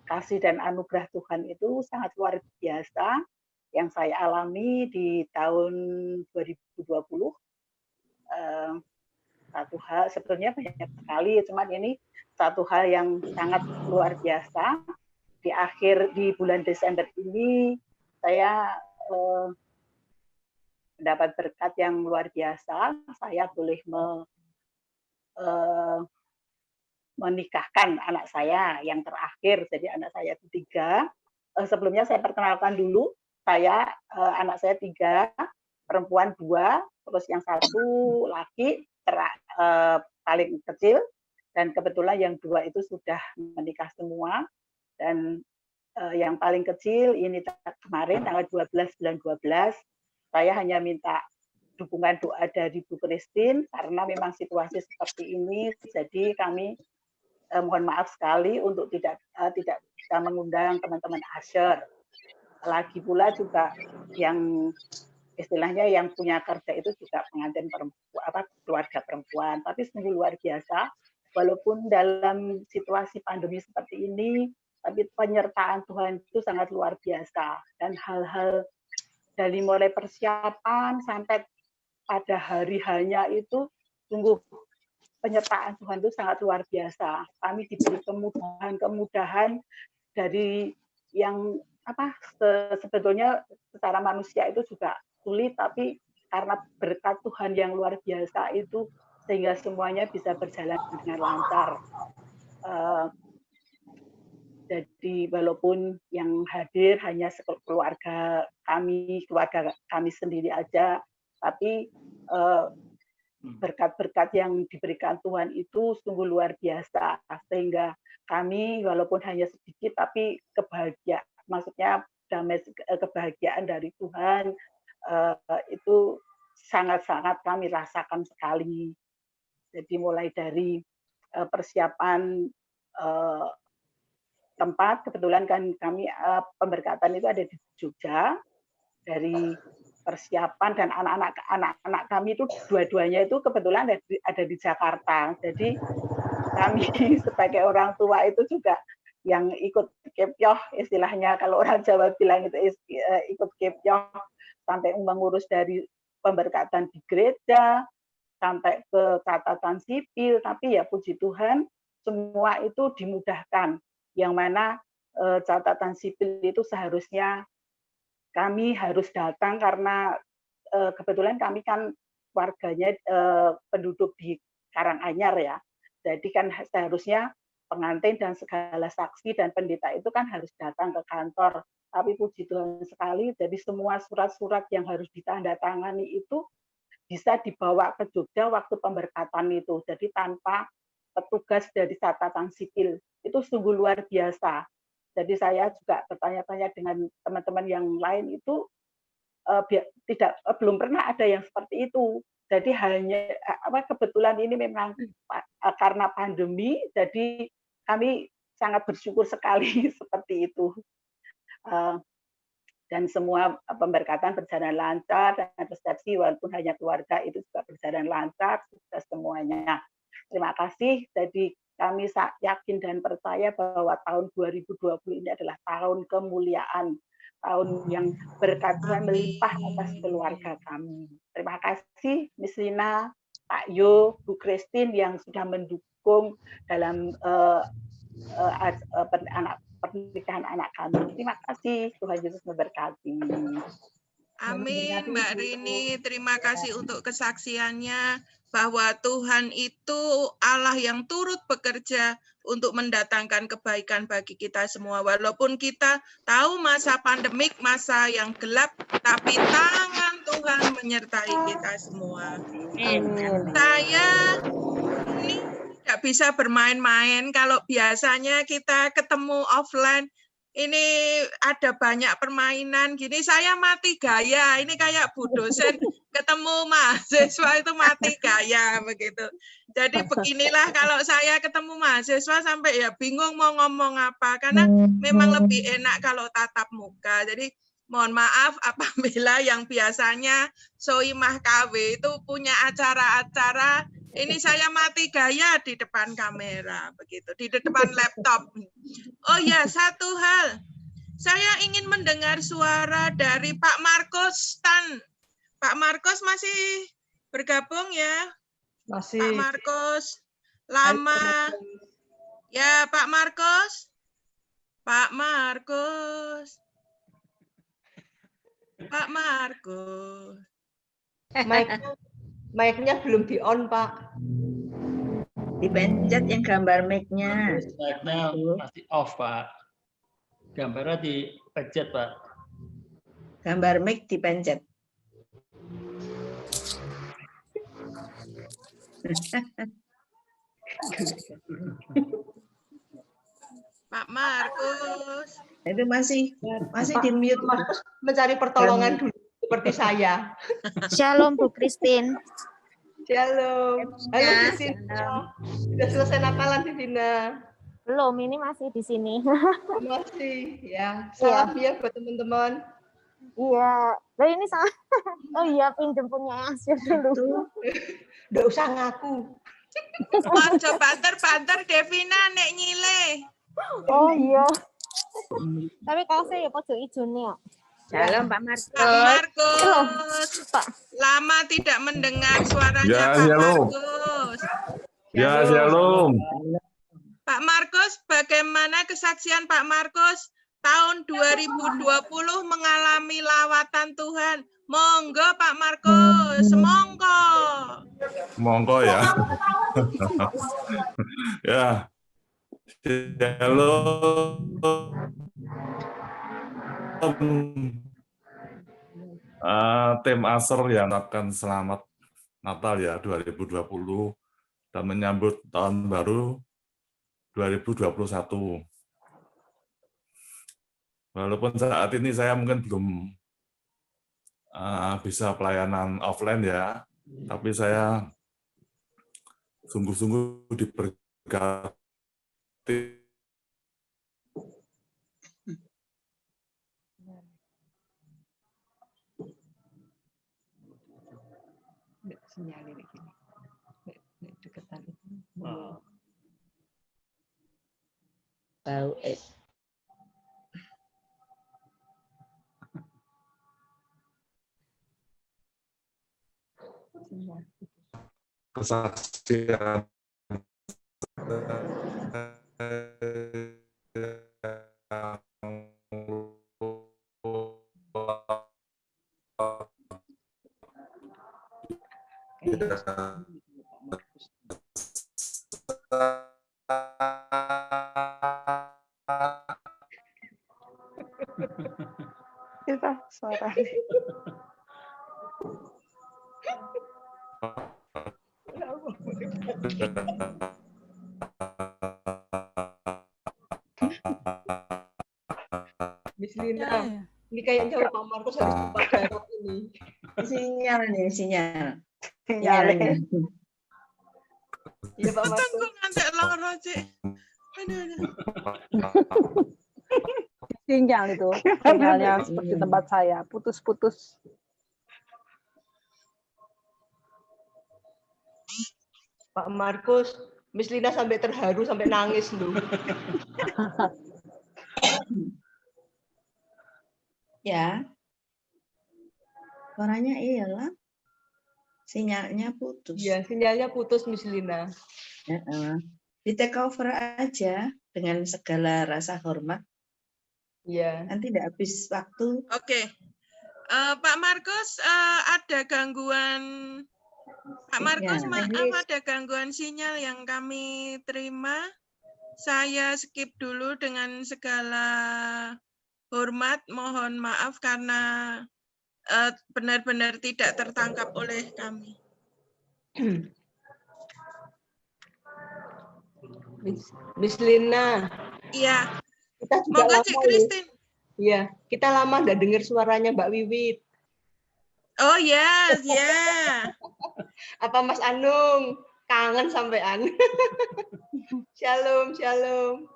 Kasih dan anugerah Tuhan itu sangat luar biasa yang saya alami di tahun 2020. Satu hal sebetulnya banyak sekali, cuman ini satu hal yang sangat luar biasa. Di bulan Desember ini saya mendapat berkat yang luar biasa. Saya boleh menikahkan anak saya yang terakhir, jadi anak saya itu 3. Sebelumnya saya perkenalkan dulu, anak saya 3, perempuan 2, terus yang 1 laki paling kecil, dan kebetulan yang 2 itu sudah menikah semua. Dan yang paling kecil ini kemarin tanggal 12 bulan 12, saya hanya minta dukungan doa dari Bu Christine karena memang situasi seperti ini, jadi kami mohon maaf sekali untuk tidak bisa mengundang teman-teman Asher. Lagi pula juga yang istilahnya yang punya kerja itu juga pengantin perempuan, keluarga perempuan, tapi sungguh luar biasa. Walaupun dalam situasi pandemi seperti ini, tapi penyertaan Tuhan itu sangat luar biasa. Dan hal-hal dari mulai persiapan sampai pada hari-hanya itu sungguh penyertaan Tuhan itu sangat luar biasa. Kami diberi kemudahan dari yang sebetulnya secara manusia itu juga sulit, tapi karena berkat Tuhan yang luar biasa itu sehingga semuanya bisa berjalan dengan lancar. Jadi walaupun yang hadir hanya keluarga kami sendiri aja, tapi berkat-berkat yang diberikan Tuhan itu sungguh luar biasa, sehingga kami walaupun hanya sedikit tapi kebahagiaan dari Tuhan itu sangat-sangat kami rasakan sekali. Jadi mulai dari persiapan tempat, kebetulan kan kami pemberkatan itu ada di Jogja, dari persiapan dan anak-anak kami itu dua-duanya itu kebetulan ada di Jakarta. Jadi kami sebagai orang tua itu juga yang ikut kepyoh, istilahnya kalau orang Jawa bilang itu ikut kepyoh, sampai mengurus dari pemberkatan di gereja sampai ke catatan sipil. Tapi ya puji Tuhan semua itu dimudahkan, yang mana catatan sipil itu seharusnya kami harus datang karena kebetulan kami kan warganya penduduk di Karanganyar ya. Jadi kan seharusnya pengantin dan segala saksi dan pendeta itu kan harus datang ke kantor. Tapi puji Tuhan sekali, jadi semua surat-surat yang harus ditandatangani itu bisa dibawa ke Jogja waktu pemberkatan itu. Jadi tanpa petugas dari catatan sipil. Itu sungguh luar biasa. Jadi saya juga bertanya-tanya dengan teman-teman yang lain itu belum pernah ada yang seperti itu. Jadi hanya kebetulan ini memang karena pandemi, jadi kami sangat bersyukur sekali seperti itu. Dan semua pemberkatan berjalan lancar dan resepsi walaupun hanya keluarga itu juga berjalan lancar, sukses semuanya. Terima kasih. Jadi kami yakin dan percaya bahwa tahun 2020 ini adalah tahun kemuliaan, tahun yang berkat Tuhan melimpah atas keluarga kami. Terima kasih Miss Lina, Pak Yo, Bu Christine yang sudah mendukung dalam pernikahan anak kami. Terima kasih, Tuhan Yesus memberkati. Amin, Mbak Rini. Terima kasih untuk kesaksiannya bahwa Tuhan itu Allah yang turut bekerja untuk mendatangkan kebaikan bagi kita semua. Walaupun kita tahu masa pandemik, masa yang gelap, tapi tangan Tuhan menyertai kita semua. Saya ini tidak bisa bermain-main. Kalau biasanya kita ketemu offline, ini ada banyak permainan gini, saya mati gaya. Ini kayak Bu dosen ketemu mahasiswa itu mati gaya begitu. Jadi beginilah kalau saya ketemu mahasiswa sampai ya bingung mau ngomong apa, karena memang lebih enak kalau tatap muka. Jadi mohon maaf apabila yang biasanya Soimah KW itu punya acara-acara, ini saya mati gaya di depan kamera begitu, di depan laptop. Oh ya, satu hal. Saya ingin mendengar suara dari Pak Marcos Tan. Pak Marcos masih bergabung ya? Masih. Pak Marcos, lama. Ya, Pak Marcos. Pak Marcos. Pak Marcos. Mic-nya belum di-on, Pak. Dipencet yang gambar mic-nya. Mic-nya masih off, Pak. Gambarnya dipencet, Pak. Gambar mic dipencet. Pak Markus. Itu masih di mute. Markus mencari pertolongan dulu seperti saya. Shalom Bu Christine. Shalom. Halo Divina. Sudah selesai Natalan Divina? Belum, ini masih di sini. Masih ya. Salam ya buat teman-teman. Iya. Loh ini sama. Oh iya, pinjem punya Asyir dulu. Nggak usah ngaku. Ojo banter-banter Devina nek nyile. Oh iya. Tapi kaosnya ya pojok ijo nih. Shalom Pak Markus. Pak Markus. Lama tidak mendengar suaranya Pak Markus. Ya, shalom. Pak Markus, bagaimana kesaksian Pak Markus tahun 2020 mengalami lawatan Tuhan? Monggo Pak Markus, semonggo. Monggo ya. Ya. Shalom. Tim Aser yang akan selamat Natal ya 2020 dan menyambut tahun baru 2021. Walaupun saat ini saya mungkin belum bisa pelayanan offline ya, tapi saya sungguh-sungguh diberkati Sinyal ini gini. Deketan itu. Bau kesaksian Itu suara. Miss Lina, ini kayaknya Pak Markus harus tumpah darah ini. Sinyal nih, sinyal. Sinyalnya. Iya Pak Markus. Tunggu ngantek loro, Cik. Aduh. Sinyal itu. Sinyalnya seperti tempat saya, putus-putus. Pak Markus, Miss Lina sampai terharu, sampai nangis loh. Ya. Suaranya hilang. Sinyalnya putus. Iya, sinyalnya putus Miss Lina. Di take over aja dengan segala rasa hormat. Iya. Nanti tidak habis waktu. Oke. Pak Markus, ada gangguan. Pak Markus, maaf ada gangguan sinyal yang kami terima. Saya skip dulu dengan segala hormat. Mohon maaf karena benar-benar tidak tertangkap oleh kami. Miss Lina. Iya. Kita juga Monggo, lama Cik Christine. Iya, kita lama nggak dengar suaranya Mbak Wiwit. Oh ya, ya. Apa Mas Anung kangen sampean? Shalom, shalom.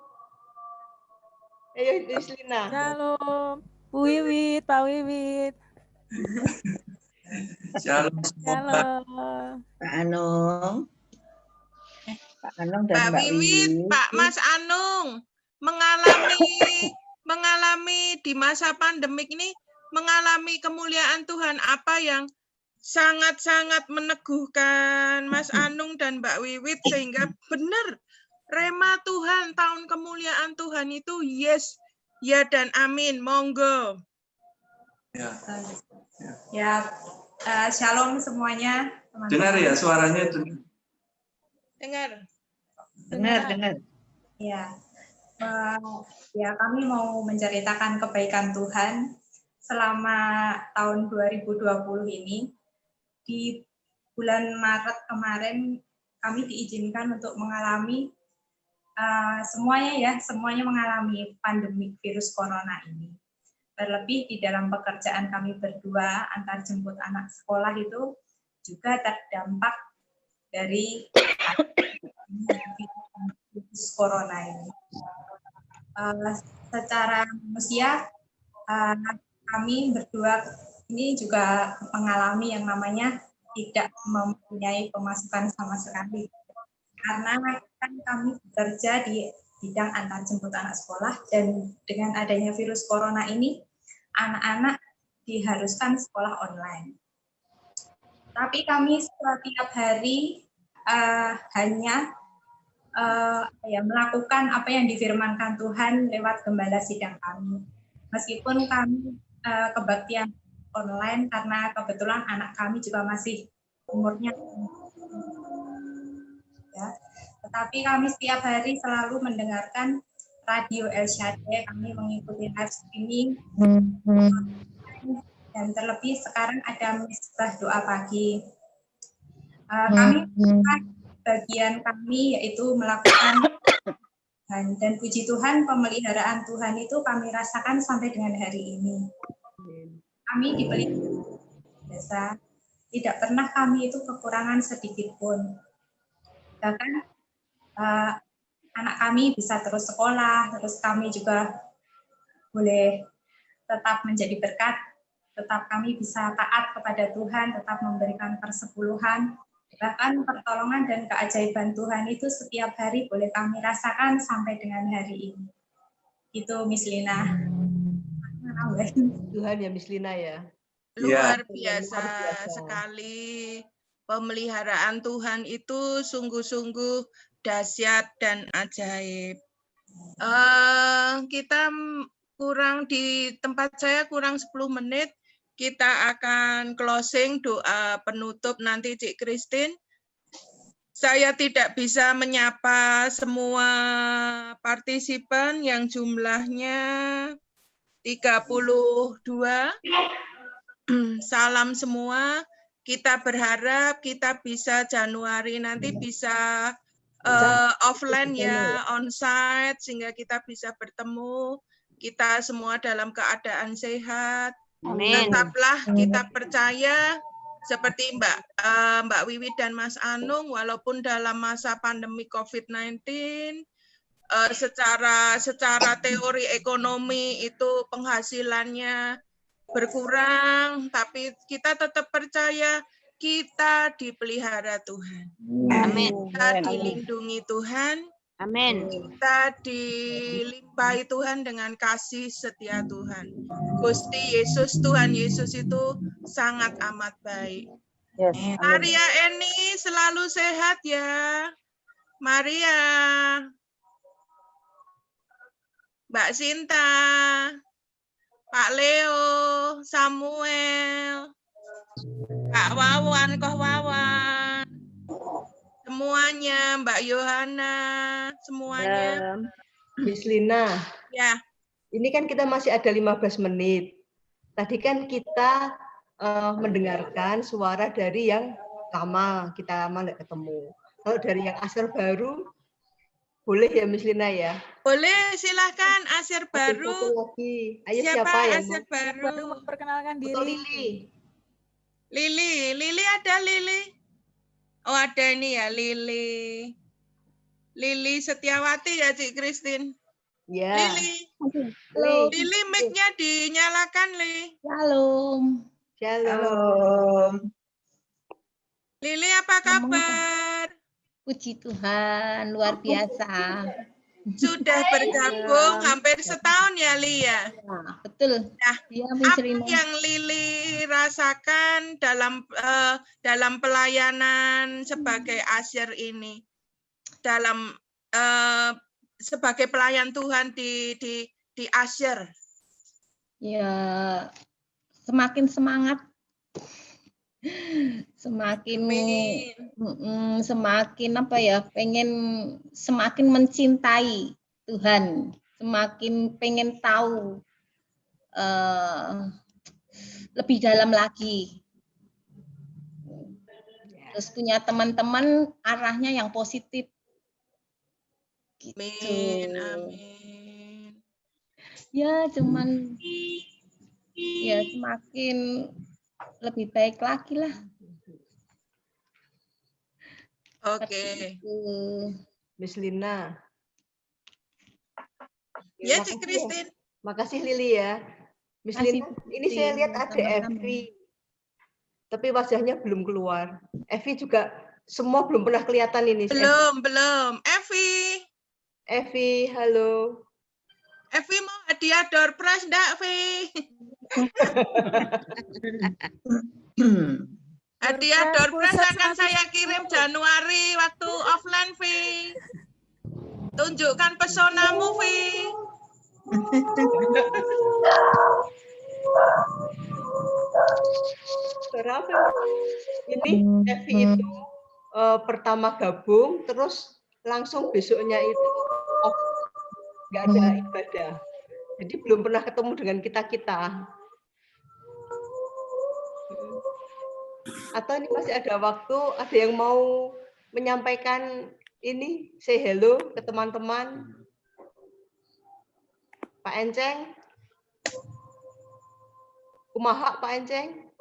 Ayo Miss Lina. Shalom, Bu Wiwit, Pak Wiwit. Shalom. Shalom. Pak Anung. Pak Anung dan Pak Mbak Wiwit, Pak Mas Anung mengalami di masa pandemik ini mengalami kemuliaan Tuhan apa yang sangat-sangat meneguhkan Mas Anung dan Mbak Wiwit sehingga benar rema Tuhan tahun kemuliaan Tuhan itu yes ya dan amin. Monggo. Ya, shalom semuanya. Teman-teman. Dengar ya suaranya itu. Dengar. Ya, ya kami mau menceritakan kebaikan Tuhan selama tahun 2020 ini. Di bulan Maret kemarin kami diizinkan untuk mengalami semuanya mengalami pandemi virus corona ini. Terlebih di dalam pekerjaan kami berdua antar jemput anak sekolah itu juga terdampak dari virus corona ini. Secara manusia, kami berdua ini juga mengalami yang namanya tidak mempunyai pemasukan sama sekali. Karena kan kami bekerja di bidang antar jemput anak sekolah, dan dengan adanya virus corona ini, anak-anak diharuskan sekolah online. Tapi kami setiap hari hanya melakukan apa yang difirmankan Tuhan lewat gembala sidang kami. Meskipun kami kebaktian online karena kebetulan anak kami juga masih umurnya ya. Tetapi kami setiap hari selalu mendengarkan radio El Shaddai, kami mengikuti live streaming, dan terlebih sekarang ada misbah doa pagi. Kami bagian kami yaitu melakukan dan puji Tuhan, pemeliharaan Tuhan itu kami rasakan sampai dengan hari ini. Kami dipelihara biasa, tidak pernah kami itu kekurangan sedikit pun. Bahkan anak kami bisa terus sekolah, terus kami juga boleh tetap menjadi berkat, tetap kami bisa taat kepada Tuhan, tetap memberikan persepuluhan, bahkan pertolongan dan keajaiban Tuhan itu setiap hari boleh kami rasakan sampai dengan hari ini. Itu Miss Lina. Tuhan ya Miss Lina ya. Luar biasa sekali. Pemeliharaan Tuhan itu sungguh-sungguh dahsyat dan ajaib. Kita di tempat saya kurang 10 menit. Kita akan closing doa penutup nanti Cik Christine. Saya tidak bisa menyapa semua partisipan yang jumlahnya 32. Salam semua. Kita berharap kita bisa Januari nanti bisa offline ya, onsite, sehingga kita bisa bertemu. Kita semua dalam keadaan sehat. Tetaplah kita percaya seperti Mbak Wiwi dan Mas Anung, walaupun dalam masa pandemi COVID-19, secara teori ekonomi itu penghasilannya berkurang, tapi kita tetap percaya kita dipelihara Tuhan. Amin. Kita dilindungi Tuhan. Amin. Kita dilimpahi Tuhan dengan kasih setia Tuhan. Gusti Yesus, Tuhan Yesus itu sangat amat baik. Yes. Maria Eni selalu sehat ya. Maria. Mbak Sinta. Pak Leo, Samuel, Kak Wawan, Koh Wawan, semuanya, Mbak Yohana, semuanya. Miss Lina, ya. Ini kan kita masih ada 15 menit. Tadi kan kita mendengarkan suara dari yang lama, kita lama nggak ketemu. Kalau dari yang asar baru, boleh ya Miss Lina ya? Boleh, silahkan asir baru. Lagi. Ayo siapa yang asir baru? Memperkenalkan diri. Lili ada Lili. Oh ada ini ya Lili. Lili Setiawati ya Cik Christine. Ya. Lili mic-nya dinyalakan Li. Shalom. Shalom. Lili apa kabar? Puji Tuhan, luar biasa. Sudah bergabung hampir setahun ya, Li ya? Nah, betul. Nah, apa yang Lili rasakan dalam pelayanan sebagai asyir ini? Dalam sebagai pelayan Tuhan di asyir? Ya, semakin semangat. Semakin apa ya, pengen semakin mencintai Tuhan, semakin pengen tahu lebih dalam lagi, terus punya teman-teman arahnya yang positif, Amin, amin. Ya, cuman ya semakin lebih baik lagi lah. Oke. Miss Lina. Ya, Cik Christine. Makasih Lili ya. Miss Lina, ini saya lihat ada Evi. Tapi wajahnya belum keluar. Evi juga semua belum pernah kelihatan ini. Belum. Evi, halo. Evi mau hadiah door prize enggak, Vi? Hadiah door prize akan saya kirim Januari waktu offline, Vi. Tunjukkan pesonamu, Vi. Ini Evi itu pertama gabung, terus langsung besoknya itu nggak ada ibadah. Jadi belum pernah ketemu dengan kita-kita. Atau ini masih ada waktu, ada yang mau menyampaikan ini, say hello ke teman-teman. Pak Enceng. Kumaha Pak Enceng?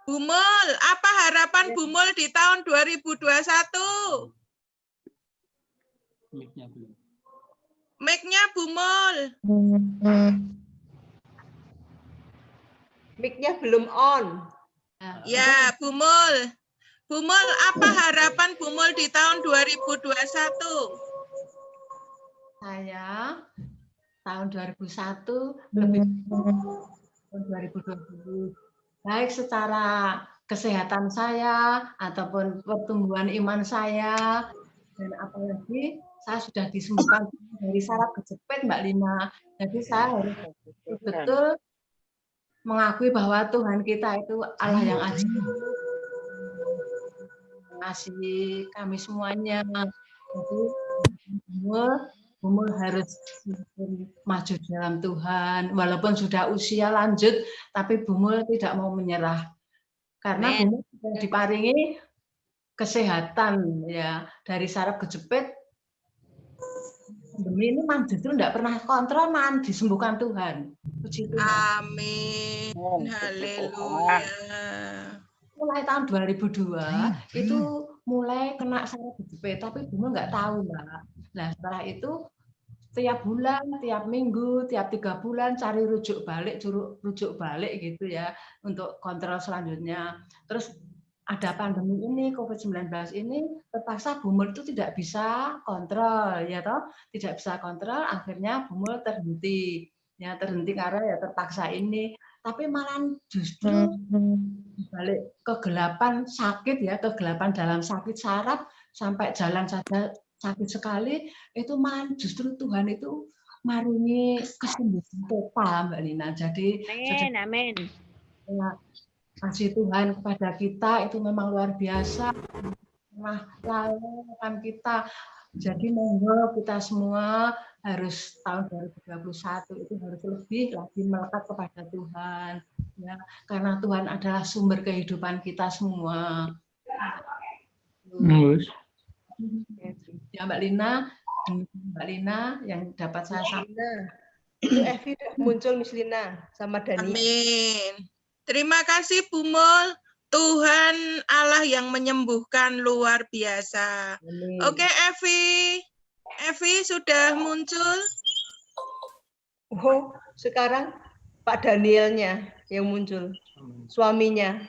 Bumul, apa harapan Bumul di tahun 2021? Mic-nya Bumul. Mic-nya belum on. Ya, Bumul. Bumul, apa harapan Bumul di tahun 2021? Saya tahun 2001 lebih tahun 2020. Baik secara kesehatan saya ataupun pertumbuhan iman saya, dan apalagi saya sudah disembuhkan dari saraf kejepit, Mbak Lina. Jadi saya harus betul-betul mengakui bahwa Tuhan kita itu Allah yang ajaib. Kasih kami semuanya. Jadi Bumul harus maju dalam Tuhan, walaupun sudah usia lanjut, tapi Bumul tidak mau menyerah, karena Bumul sudah diparingi kesehatan ya dari saraf kejepit. Pandemi ini justru tidak pernah kontrol, disembuhkan Tuhan. Puji Tuhan. Amin. Haleluya. Mulai tahun 2002 itu mulai kena saraf kejepit, tapi Bumul nggak tahu, Mbak. Nah, setelah itu tiap bulan, tiap minggu, tiap 3 bulan cari rujuk balik gitu ya untuk kontrol selanjutnya. Terus ada pandemi ini, COVID-19 ini, terpaksa Bumul itu tidak bisa kontrol, ya toh, tidak bisa kontrol, akhirnya Bumul terhenti. Ya terhenti karena ya terpaksa ini. Tapi malah justru balik kegelapan sakit ya, kegelapan dalam sakit saraf sampai jalan saja sakit sekali, itu malah justru Tuhan itu maringi kesembuhan total, Mbak Lina. Jadi amin. Ya, kasih Tuhan kepada kita itu memang luar biasa. Nah, lalu kan kita, jadi monggo kita semua harus tahun 2021 itu harus lebih lagi melekat kepada Tuhan, ya, karena Tuhan adalah sumber kehidupan kita semua. Ya Mbak Lina yang dapat saya sampaikan. Evi muncul Miss Lina sama Dani. Amin. Terima kasih Bumul. Tuhan Allah yang menyembuhkan luar biasa. Amin. Oke Evi sudah muncul. Oh, sekarang Pak Danielnya yang muncul, suaminya.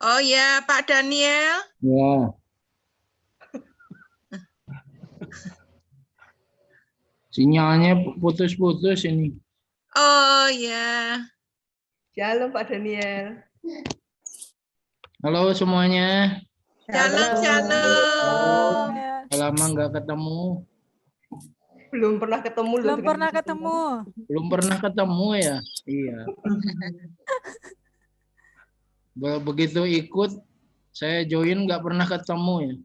Oh ya, Pak Daniel. Ya. Sinyalnya putus-putus ini. Oh ya. Shalom Pak Daniel. Halo semuanya. Shalom. Lama nggak ketemu. Belum pernah ketemu. Belum pernah ketemu ya. Iya. Begitu ikut, saya join nggak pernah ketemu ya.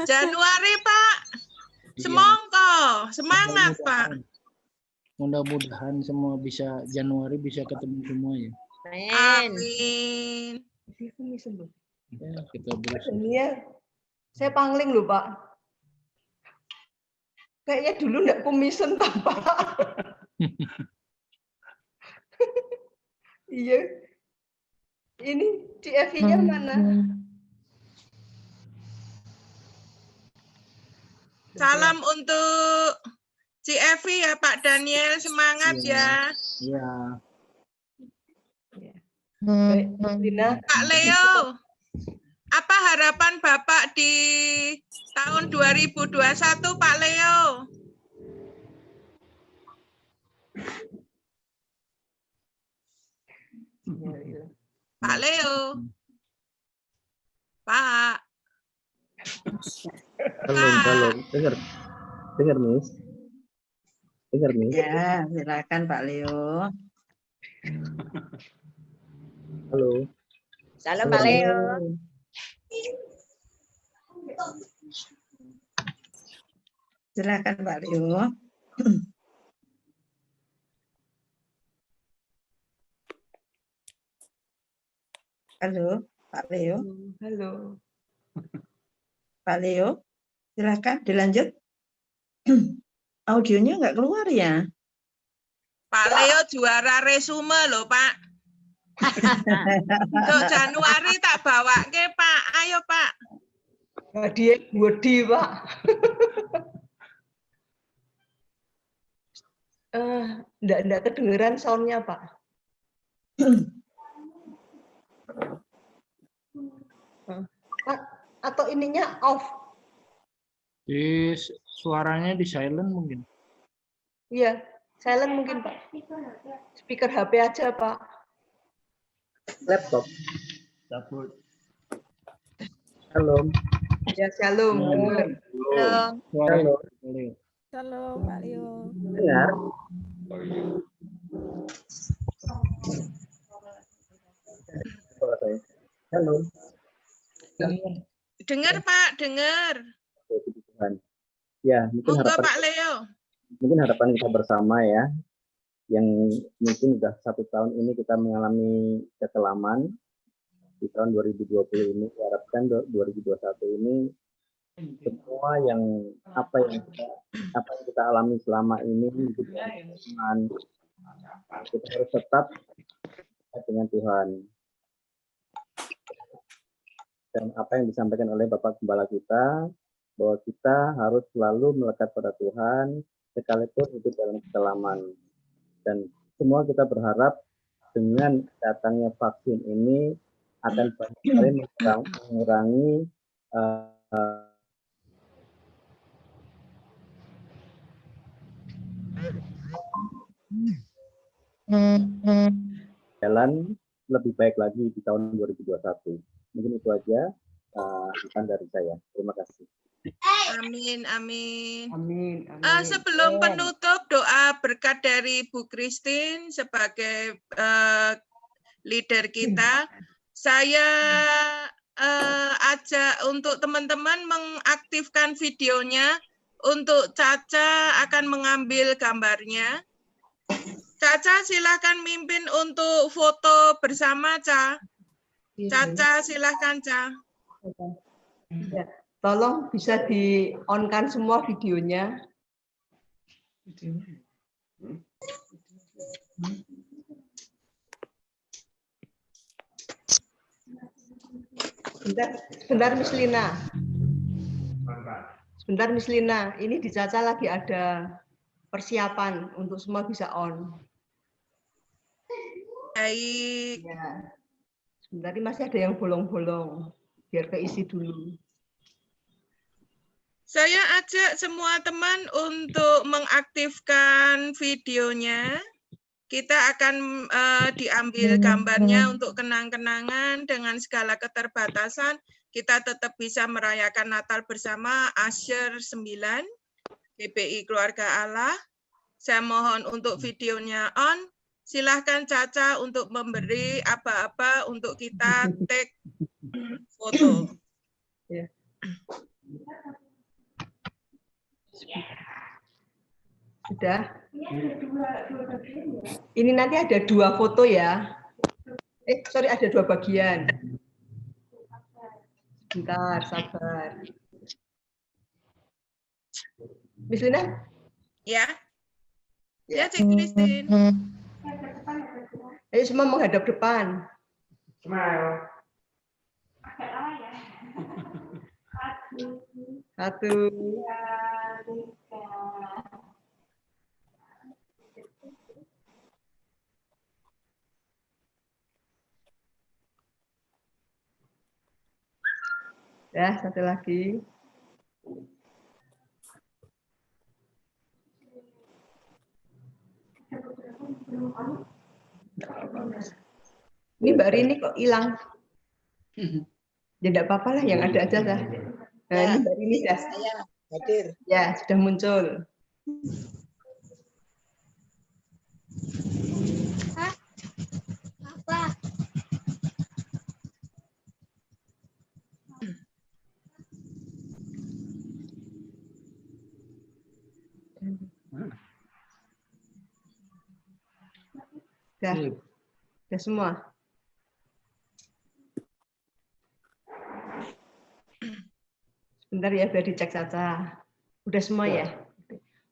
Januari Pak. Semongko, semangat Pak. Mudah-mudahan semua bisa Januari bisa ketemu semuanya. Amin. Ya, kita berusaha. Ini ya, saya pangling loh Pak. Kayaknya dulu enggak kumisen Pak. Iya. Ini CFI-nya mana? Salam untuk CFI ya Pak Daniel, semangat ya. Iya. Pak Leo, apa harapan Bapak di tahun 2021 Pak Leo? Pak Leo. Pak. Belum. Dengar, Miss. Dengar, Miss. Ya, silakan Pak Leo. Halo. Salam Pak Leo. Silakan Pak Leo. Halo, Pak Leo. Halo. Pak Leo, silakan dilanjut. Audionya nggak keluar ya? Pak Leo juara resume loh Pak. Untuk Januari tak bawa ke Pak. Ayo Pak. Hadiah Budi Pak. Enggak kedengeran soundnya Pak. Atau ininya off? Di suaranya di silent mungkin. Iya, silent mungkin Pak. Speaker HP aja Pak. Laptop. Cabut. Halo. Ya, shalom. Halo. Halo Pak Leo. Dengar. Halo. Dengar Pak, dengar. Ya, mungkin Monggo harapan Pak Leo. kita bersama ya, yang mungkin sudah 1 tahun ini kita mengalami kekelaman di tahun 2020 ini. Diharapkan 2021 ini semua yang apa yang kita alami selama ini dengan kita harus tetap dengan Tuhan. Dan apa yang disampaikan oleh Bapak Gembala kita, bahwa kita harus selalu melekat pada Tuhan, sekalipun hidup dalam kekelaman. Dan semua kita berharap dengan datangnya vaksin ini akan banyak sekali mengurangi jalan lebih baik lagi di tahun 2021. Mungkin itu aja pesan dari saya. Terima kasih. Amin, amin. Amin. Sebelum penutup, doa berkat dari Bu Christine sebagai leader kita. Saya ajak untuk teman-teman mengaktifkan videonya. Untuk Caca akan mengambil gambarnya. Caca silakan mimpin untuk foto bersama, Ca. Caca silakan, Ca. Ya, tolong bisa di-on-kan semua videonya. Sebentar Miss Lina. Sebentar Miss Lina, ini di Caca lagi ada persiapan untuk semua bisa on. Baik. Ya. Sebentar ini masih ada yang bolong-bolong, biar keisi dulu. Saya ajak semua teman untuk mengaktifkan videonya. Kita akan diambil gambarnya untuk kenang-kenangan dengan segala keterbatasan. Kita tetap bisa merayakan Natal bersama Asyr 9, GPI Keluarga Allah. Saya mohon untuk videonya on. Silahkan Caca untuk memberi apa-apa untuk kita take foto. Ya. Sudah. Ini nanti ada 2 foto ya. Sorry, ada 2 bagian. Bentar, sabar. Miss Lina? Ya. Ya, Cik Christine. Ayo semua menghadap depan. Smile. Satu. Ya, satu lagi. Ini Mbak Rini kok hilang? Ya enggak apa-apa lah, yang ada aja lah. Nah, ini Mbak Rini sudah hadir. Ya, sudah muncul. Apa? Sudah semua. Sebentar ya, biar dicek saja. Udah semua ya?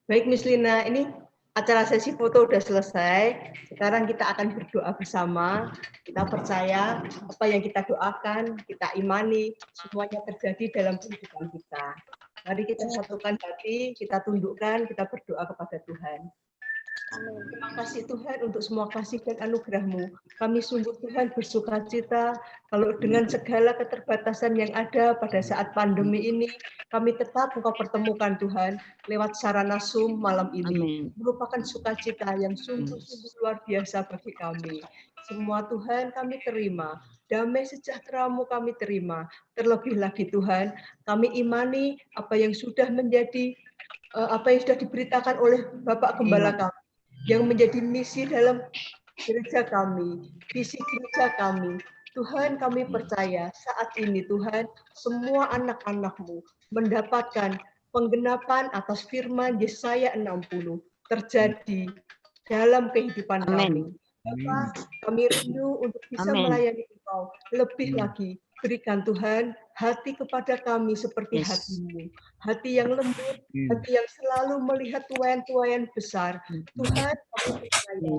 Baik, Miss Lina, ini acara sesi foto udah selesai. Sekarang kita akan berdoa bersama. Kita percaya apa yang kita doakan, kita imani, semuanya terjadi dalam kehidupan kita. Mari kita satukan hati, kita tundukkan, kita berdoa kepada Tuhan. Terima kasih Tuhan untuk semua kasih dan anugerah-Mu. Kami sungguh Tuhan bersuka cita kalau dengan segala keterbatasan yang ada pada saat pandemi ini, kami tetap Engkau pertemukan Tuhan lewat sarana Zoom malam ini. Merupakan sukacita yang sungguh-sungguh luar biasa bagi kami. Semua Tuhan kami terima. Damai sejahtera-Mu kami terima. Terlebih lagi Tuhan, kami imani apa yang sudah menjadi apa yang sudah diberitakan oleh Bapak Gembala kami, yang menjadi misi dalam gereja kami, visi gereja kami. Tuhan, kami percaya saat ini Tuhan, semua anak-anak-Mu mendapatkan penggenapan atas firman Yesaya 60 terjadi dalam kehidupan kami. Bapak, kami rindu untuk bisa melayani Engkau lebih lagi. Berikan Tuhan hati kepada kami seperti hati-Mu, hati yang lembut, hati yang selalu melihat tuaian-tuaian besar. Tuhan, kami percaya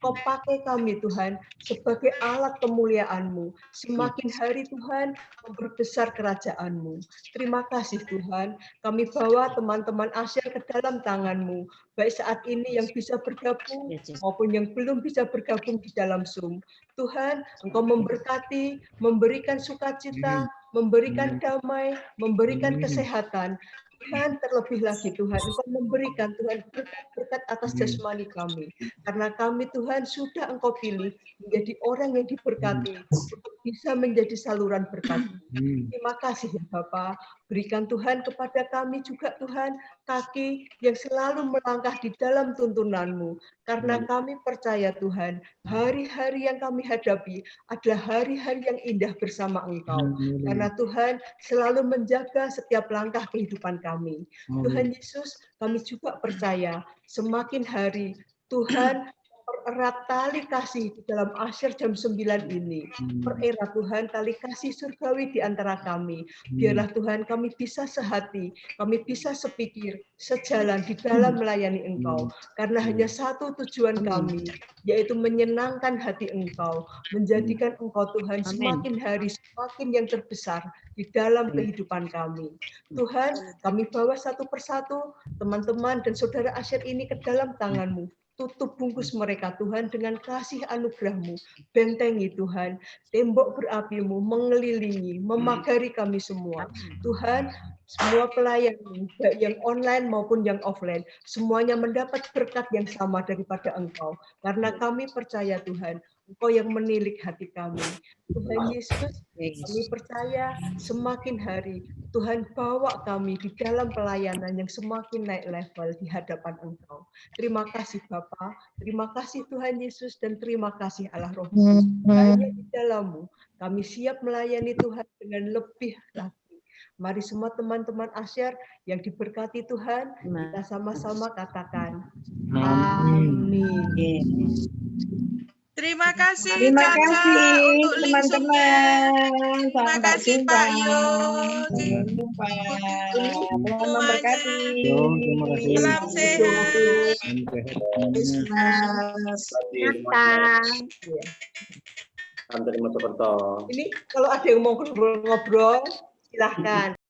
Kau pakai kami Tuhan sebagai alat kemuliaan-Mu. Semakin hari Tuhan memperbesar kerajaan-Mu. Terima kasih Tuhan, kami bawa teman-teman Asyir ke dalam tangan-Mu, baik saat ini yang bisa bergabung maupun yang belum bisa bergabung di dalam Zoom. Tuhan, Engkau memberkati, memberikan sukacita, memberikan damai, memberikan kesehatan. Tuhan, terlebih lagi Tuhan, Engkau memberikan Tuhan berkat atas jasmani kami. Karena kami Tuhan sudah Engkau pilih menjadi orang yang diberkati untuk bisa menjadi saluran berkat. Terima kasih ya Bapa. Berikan Tuhan kepada kami juga Tuhan kaki yang selalu melangkah di dalam tuntunan-Mu. Karena kami percaya Tuhan, hari-hari yang kami hadapi adalah hari-hari yang indah bersama Engkau. Karena Tuhan selalu menjaga setiap langkah kehidupan kami. Tuhan Yesus, kami juga percaya semakin hari Tuhan erat tali kasih di dalam Asyir jam 9 ini. Pererat Tuhan tali kasih surgawi di antara kami. Biarlah Tuhan kami bisa sehati, kami bisa sepikir, sejalan di dalam melayani Engkau. Karena hanya satu tujuan kami, yaitu menyenangkan hati Engkau, menjadikan Engkau Tuhan semakin hari semakin yang terbesar di dalam kehidupan kami. Tuhan, kami bawa satu persatu teman-teman dan saudara Asyir ini ke dalam tangan-Mu. Tutup bungkus mereka Tuhan dengan kasih anugerah-Mu. Bentengi Tuhan, tembok berapi-Mu mengelilingi, memagari kami semua. Tuhan, semua pelayan-Mu, baik yang online maupun yang offline, semuanya mendapat berkat yang sama daripada Engkau. Karena kami percaya Tuhan, Engkau yang menilik hati kami. Tuhan Yesus, kami percaya semakin hari Tuhan bawa kami di dalam pelayanan yang semakin naik level di hadapan Engkau. Terima kasih Bapa, terima kasih Tuhan Yesus, dan terima kasih Allah Roh Kudus. Hanya di dalam-Mu kami siap melayani Tuhan dengan lebih lagi. Mari semua teman-teman Asyir yang diberkati Tuhan, kita sama-sama katakan amin. Terima kasih Terima Caca kasih untuk linksunya. teman-teman. Terima Sampai kasih jumpa. Pak Yun. Sampai jumpa. Tuhan memberkati. Terima kasih. Salam sehat. Salam terima Soekerto. Ini kalau ada yang mau ngobrol-ngobrol, silahkan.